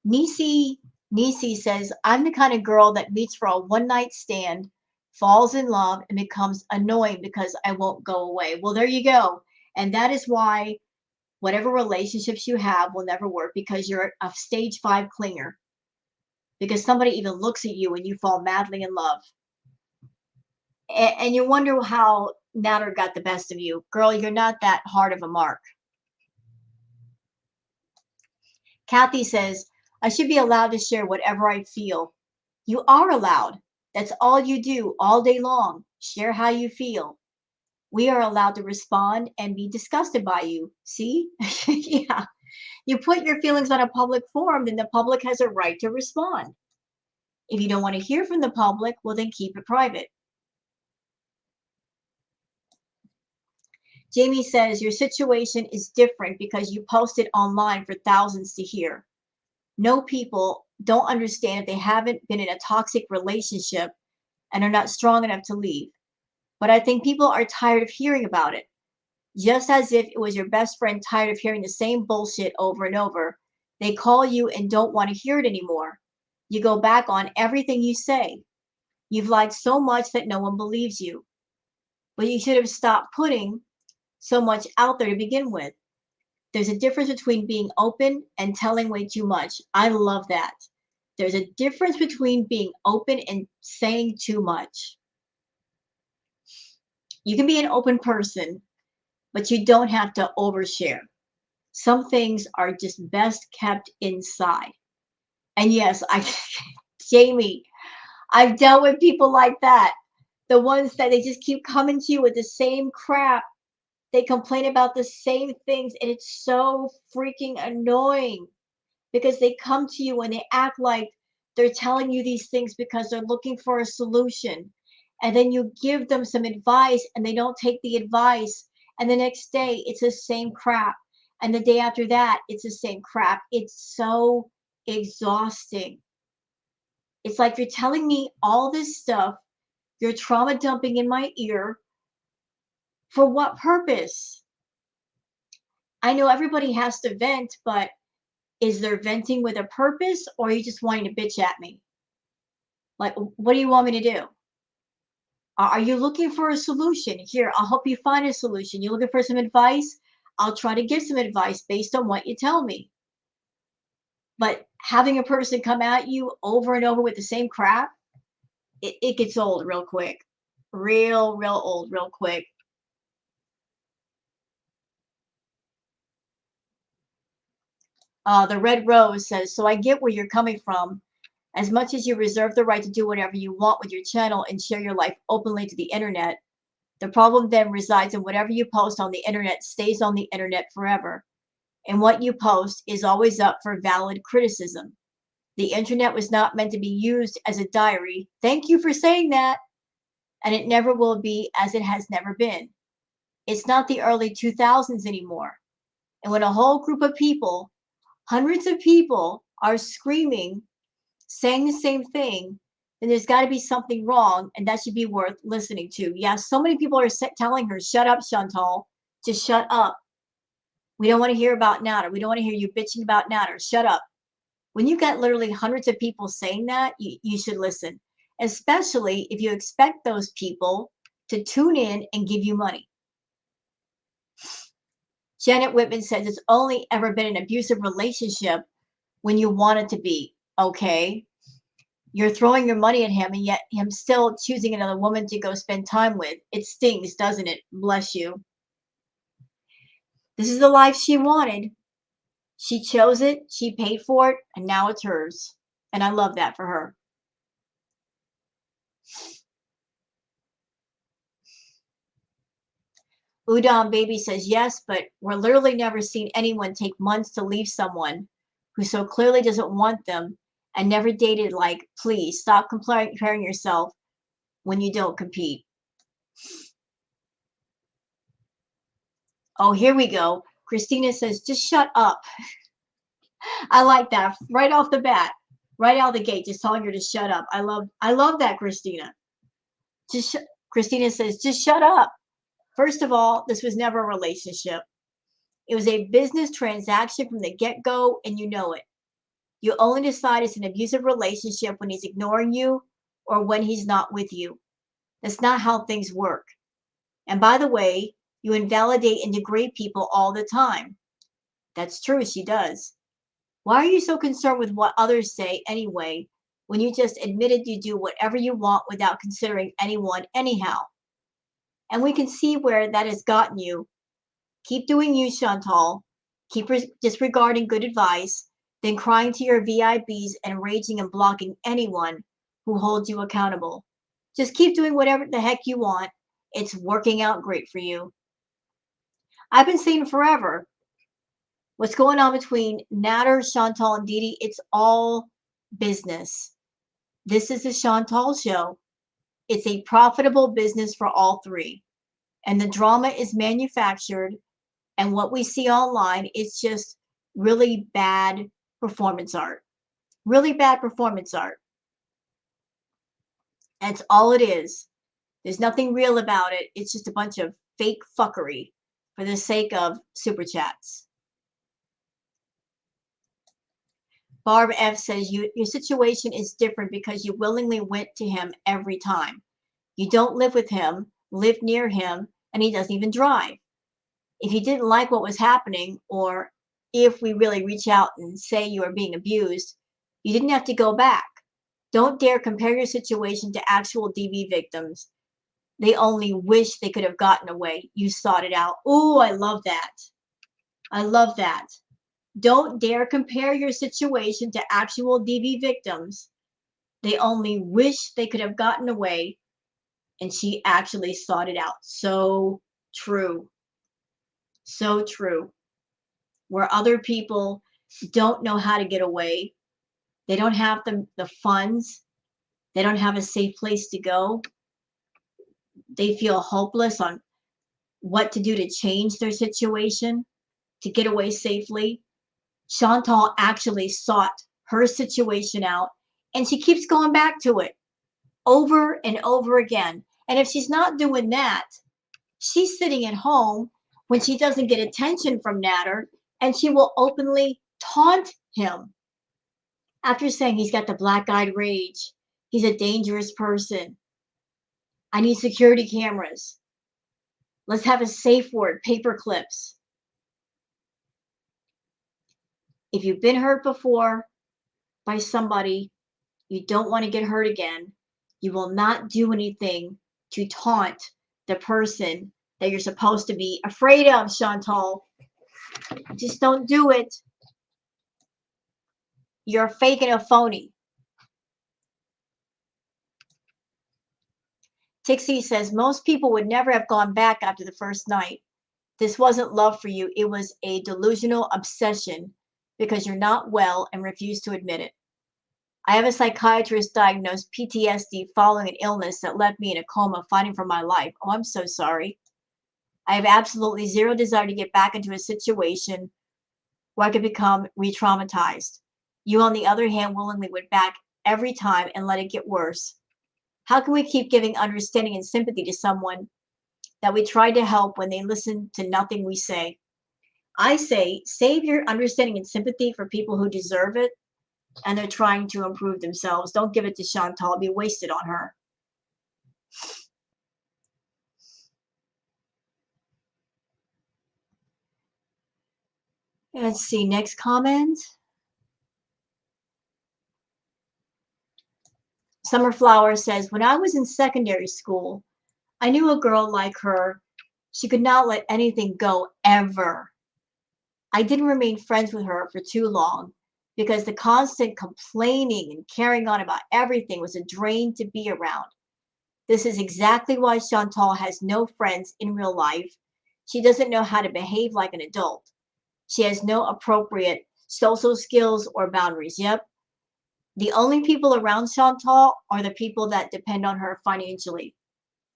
Nisi says, I'm the kind of girl that meets for a one-night stand, falls in love, and becomes annoying because I won't go away. Well, there you go. And that is why whatever relationships you have will never work, because you're a stage 5 clinger. Because somebody even looks at you and you fall madly in love. And you wonder how Nader got the best of you. Girl, you're not that hard of a mark. Kathy says, I should be allowed to share whatever I feel. You are allowed. That's all you do all day long. Share how you feel. We are allowed to respond and be disgusted by you. See? Yeah. You put your feelings on a public forum, then the public has a right to respond. If you don't want to hear from the public, well, then keep it private. Jamie says, your situation is different because you posted online for thousands to hear. No, people don't understand if they haven't been in a toxic relationship and are not strong enough to leave. But I think people are tired of hearing about it. Just as if it was your best friend tired of hearing the same bullshit over and over. They call you and don't want to hear it anymore. You go back on everything you say. You've lied so much that no one believes you. But you should have stopped putting so much out there to begin with. There's a difference between being open and telling way too much. I love that. There's a difference between being open and saying too much. You can be an open person, but you don't have to overshare. Some things are just best kept inside. And yes, Jamie, I've dealt with people like that. The ones that they just keep coming to you with the same crap. They complain about the same things, and it's so freaking annoying because they come to you and they act like they're telling you these things because they're looking for a solution. And then you give them some advice and they don't take the advice. And the next day, it's the same crap. And the day after that, it's the same crap. It's so exhausting. It's like you're telling me all this stuff. You're trauma dumping in my ear. For what purpose? I know everybody has to vent, but is there venting with a purpose, or are you just wanting to bitch at me? Like, what do you want me to do? Are you looking for a solution? Here, I'll help you find a solution. You looking for some advice? I'll try to give some advice based on what you tell me. But having a person come at you over and over with the same crap, it gets old real quick. Real old real quick. The Red Rose says, so I get where you're coming from. As much as you reserve the right to do whatever you want with your channel and share your life openly to the internet, The problem then resides in whatever you post on the internet stays on the internet forever. And what you post is always up for valid criticism. The internet was not meant to be used as a diary. Thank you for saying that. And it never will be, as it has never been. It's not the early 2000s anymore. And when a whole group of people, hundreds of people, are screaming, saying the same thing, then there's got to be something wrong, and that should be worth listening to. Yeah, so many people are telling her, shut up, Chantal. Just shut up. We don't want to hear about Nader. We don't want to hear you bitching about Nader. Shut up. When you've got literally hundreds of people saying that, you should listen, especially if you expect those people to tune in and give you money. Janet Whitman says it's only ever been an abusive relationship when you want it to be. Okay. You're throwing your money at him and yet him still choosing another woman to go spend time with. It stings, doesn't it? Bless you. This is the life she wanted. She chose it, she paid for it, and now it's hers. And I love that for her. Udon Baby says, yes, but we're literally never seen anyone take months to leave someone who so clearly doesn't want them and never dated. Like, please stop comparing yourself when you don't compete. Oh, here we go. Christina says, just shut up. I like that right off the bat, right out of the gate, just telling her to shut up. I love that, Christina. Christina says, just shut up. First of all, this was never a relationship. It was a business transaction from the get-go, and you know it. You only decide it's an abusive relationship when he's ignoring you or when he's not with you. That's not how things work. And by the way, you invalidate and degrade people all the time. That's true, she does. Why are you so concerned with what others say anyway, when you just admitted you do whatever you want without considering anyone anyhow? And we can see where that has gotten you. Keep doing you, Chantal. Keep disregarding good advice, then crying to your VIBs and raging and blocking anyone who holds you accountable. Just keep doing whatever the heck you want. It's working out great for you. I've been saying forever, what's going on between Nader, Chantal, and Dede, it's all business. This is the Chantal show. It's a profitable business for all three. And the drama is manufactured, and what we see online is just really bad performance art. Really bad performance art. That's all it is. There's nothing real about it. It's just a bunch of fake fuckery for the sake of super chats. Barb F says, your situation is different because you willingly went to him every time. You don't live with him, live near him, and he doesn't even drive. If you didn't like what was happening, or if we really reach out and say you are being abused, you didn't have to go back. Don't dare compare your situation to actual DV victims. They only wish they could have gotten away. You sought it out. Oh, I love that. I love that. Don't dare compare your situation to actual DV victims. They only wish they could have gotten away, and she actually sought it out. So true. So true. Where other people don't know how to get away, they don't have the funds, they don't have a safe place to go, they feel hopeless on what to do to change their situation, to get away safely. Chantal actually sought her situation out, and she keeps going back to it over and over again. And if she's not doing that, she's sitting at home when she doesn't get attention from Nader, and she will openly taunt him after saying he's got the black-eyed rage. He's a dangerous person. I need security cameras. Let's have a safe word, paper clips. If you've been hurt before by somebody, you don't want to get hurt again. You will not do anything to taunt the person that you're supposed to be afraid of, Chantal. Just don't do it. You're fake and a phony. Tixie says, most people would never have gone back after the first night. This wasn't love for you. It was a delusional obsession because you're not well and refuse to admit it. I have a psychiatrist diagnosed PTSD following an illness that left me in a coma fighting for my life. Oh, I'm so sorry. I have absolutely zero desire to get back into a situation where I could become re-traumatized. You, on the other hand, willingly went back every time and let it get worse. How can we keep giving understanding and sympathy to someone that we tried to help when they listen to nothing we say? I say, save your understanding and sympathy for people who deserve it and they're trying to improve themselves. Don't give it to Chantal. It'll be wasted on her. Let's see, next comment. Summer Flower says, when I was in secondary school, I knew a girl like her. She could not let anything go ever. I didn't remain friends with her for too long because the constant complaining and carrying on about everything was a drain to be around. This is exactly why Chantal has no friends in real life. She doesn't know how to behave like an adult. She has no appropriate social skills or boundaries. Yep. The only people around Chantal are the people that depend on her financially.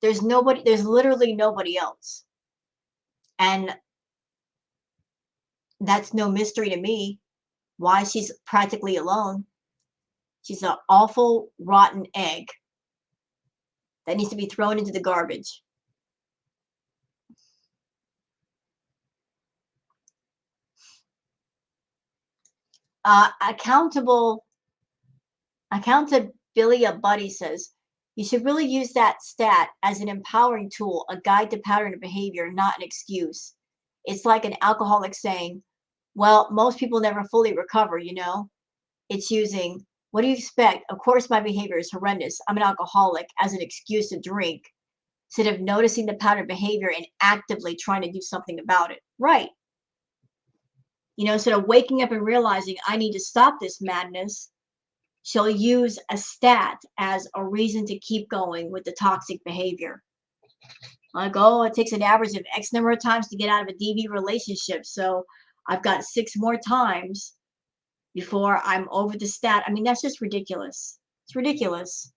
There's literally nobody else. And that's no mystery to me why she's practically alone. She's an awful, rotten egg that needs to be thrown into the garbage. Accountability Buddy says, you should really use that stat as an empowering tool, a guide to pattern of behavior, not an excuse. It's like an alcoholic saying, well, most people never fully recover, you know? It's using, what do you expect? Of course, my behavior is horrendous. I'm an alcoholic as an excuse to drink instead of noticing the pattern of behavior and actively trying to do something about it. Right. You know, instead of waking up and realizing I need to stop this madness, she'll use a stat as a reason to keep going with the toxic behavior. Like, oh, it takes an average of X number of times to get out of a DV relationship. So I've got 6 more times before I'm over the stat. I mean, that's just ridiculous. It's ridiculous.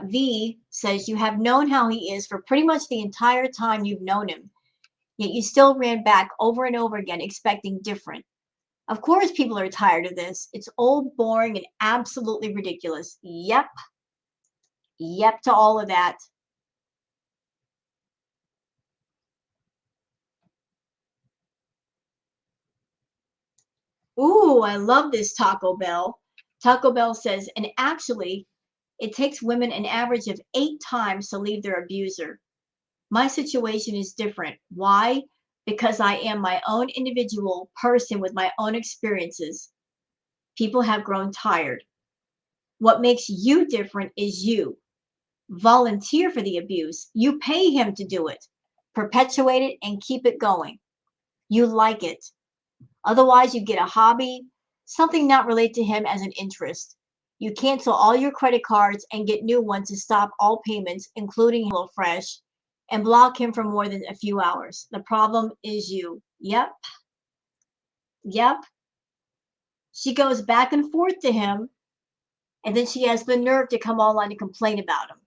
V says, you have known how he is for pretty much the entire time you've known him, yet you still ran back over and over again expecting different. Of course people are tired of this. It's old, boring, and absolutely ridiculous. Yep. Yep to all of that. Ooh, I love this Taco Bell. Taco Bell says, and actually, it takes women an average of 8 times to leave their abuser. My situation is different. Why? Because I am my own individual person with my own experiences. People have grown tired. What makes you different is you. Volunteer for the abuse. You pay him to do it. Perpetuate it and keep it going. You like it. Otherwise, you get a hobby, something not related to him as an interest. You cancel all your credit cards and get new ones to stop all payments, including HelloFresh, and block him for more than a few hours. The problem is you. Yep. Yep. She goes back and forth to him, and then she has the nerve to come online and complain about him.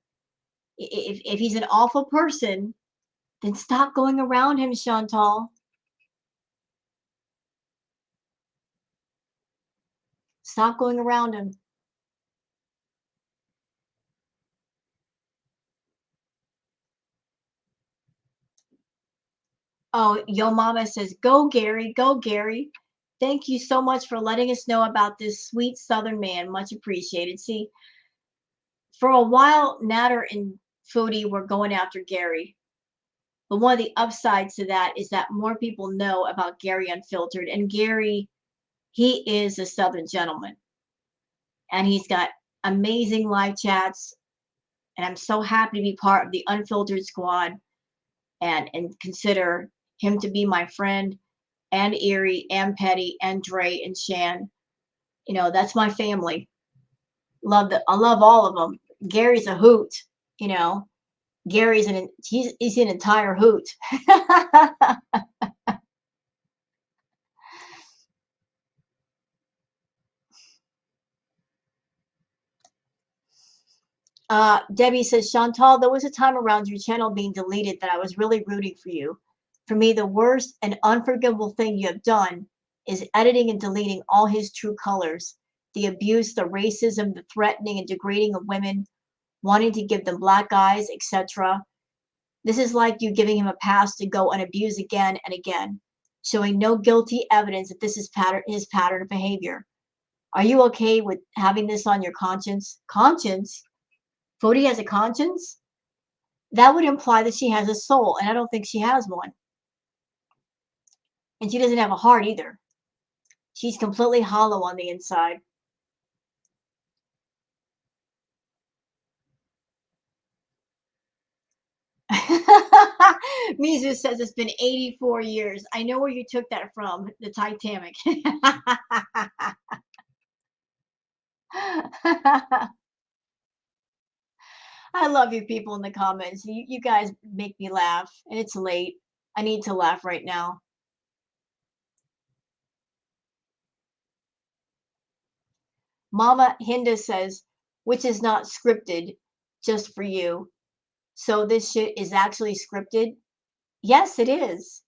If he's an awful person, then stop going around him, Chantal. Stop going around him. Oh, Yo Mama says, go Gary, go Gary. Thank you so much for letting us know about this sweet Southern man. Much appreciated. See, for a while, Nader and Foodie were going after Gary. But one of the upsides to that is that more people know about Gary Unfiltered. And Gary, he is a Southern gentleman. And he's got amazing live chats. And I'm so happy to be part of the Unfiltered squad and consider him to be my friend, and Erie and Petty and Dre and Shan. You know, that's my family. I love all of them. Gary's a hoot, you know. He's an entire hoot. Debbie says, Chantal, there was a time around your channel being deleted that I was really rooting for you. For me, the worst and unforgivable thing you have done is editing and deleting all his true colors. The abuse, the racism, the threatening and degrading of women, wanting to give them black eyes, etc. This is like you giving him a pass to go and abuse again and again, showing no guilty evidence that this is his pattern of behavior. Are you okay with having this on your conscience? Conscience? Foodie has a conscience? That would imply that she has a soul, and I don't think she has one. And she doesn't have a heart either. She's completely hollow on the inside. Mizu says it's been 84 years. I know where you took that from, the Titanic. I love you people in the comments. You guys make me laugh, and it's late. I need to laugh right now. Mama Hinda says, which is not scripted, just for you. So this shit is actually scripted? Yes, it is.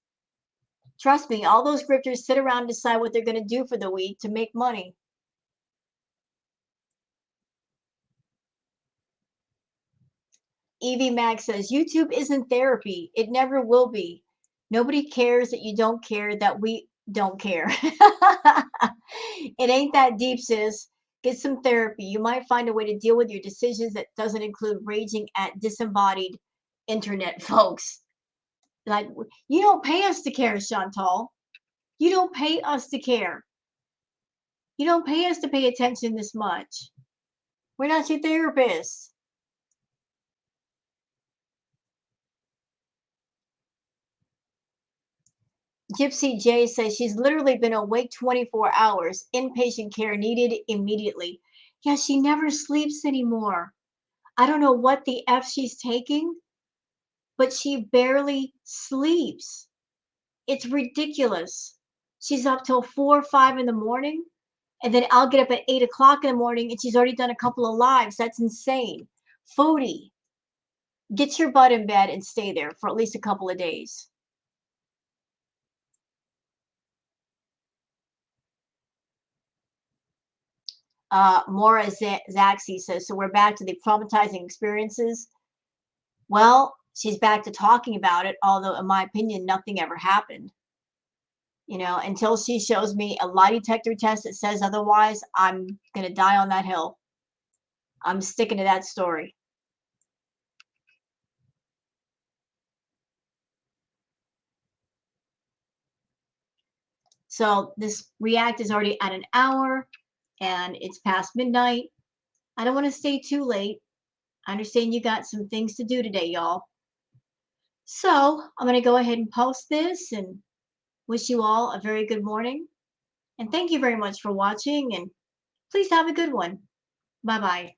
Trust me, all those scripters sit around and decide what they're going to do for the week to make money. Evie Mag says, YouTube isn't therapy. It never will be. Nobody cares that you don't care that we don't care. It ain't that deep, sis. Get some therapy. You might find a way to deal with your decisions that doesn't include raging at disembodied internet folks. Like, you don't pay us to care, Chantal. You don't pay us to care. You don't pay us to pay attention this much. We're not your therapists. Gypsy J says she's literally been awake 24 hours. Inpatient care needed immediately. Yeah, she never sleeps anymore. I don't know what the F she's taking, but she barely sleeps. It's ridiculous. She's up till 4 or 5 in the morning, and then I'll get up at 8 o'clock in the morning, and she's already done a couple of lives. That's insane. Foodie, get your butt in bed and stay there for at least a couple of days. Maura Zaxi says, so we're back to the traumatizing experiences. Well, she's back to talking about it, although in my opinion, nothing ever happened. You know, until she shows me a lie detector test that says otherwise, I'm going to die on that hill. I'm sticking to that story. So this react is already at an hour and it's past midnight. I don't want to stay too late. I understand you got some things to do today, y'all. So I'm going to go ahead and post this and wish you all a very good morning. And thank you very much for watching, and please have a good one. Bye-bye.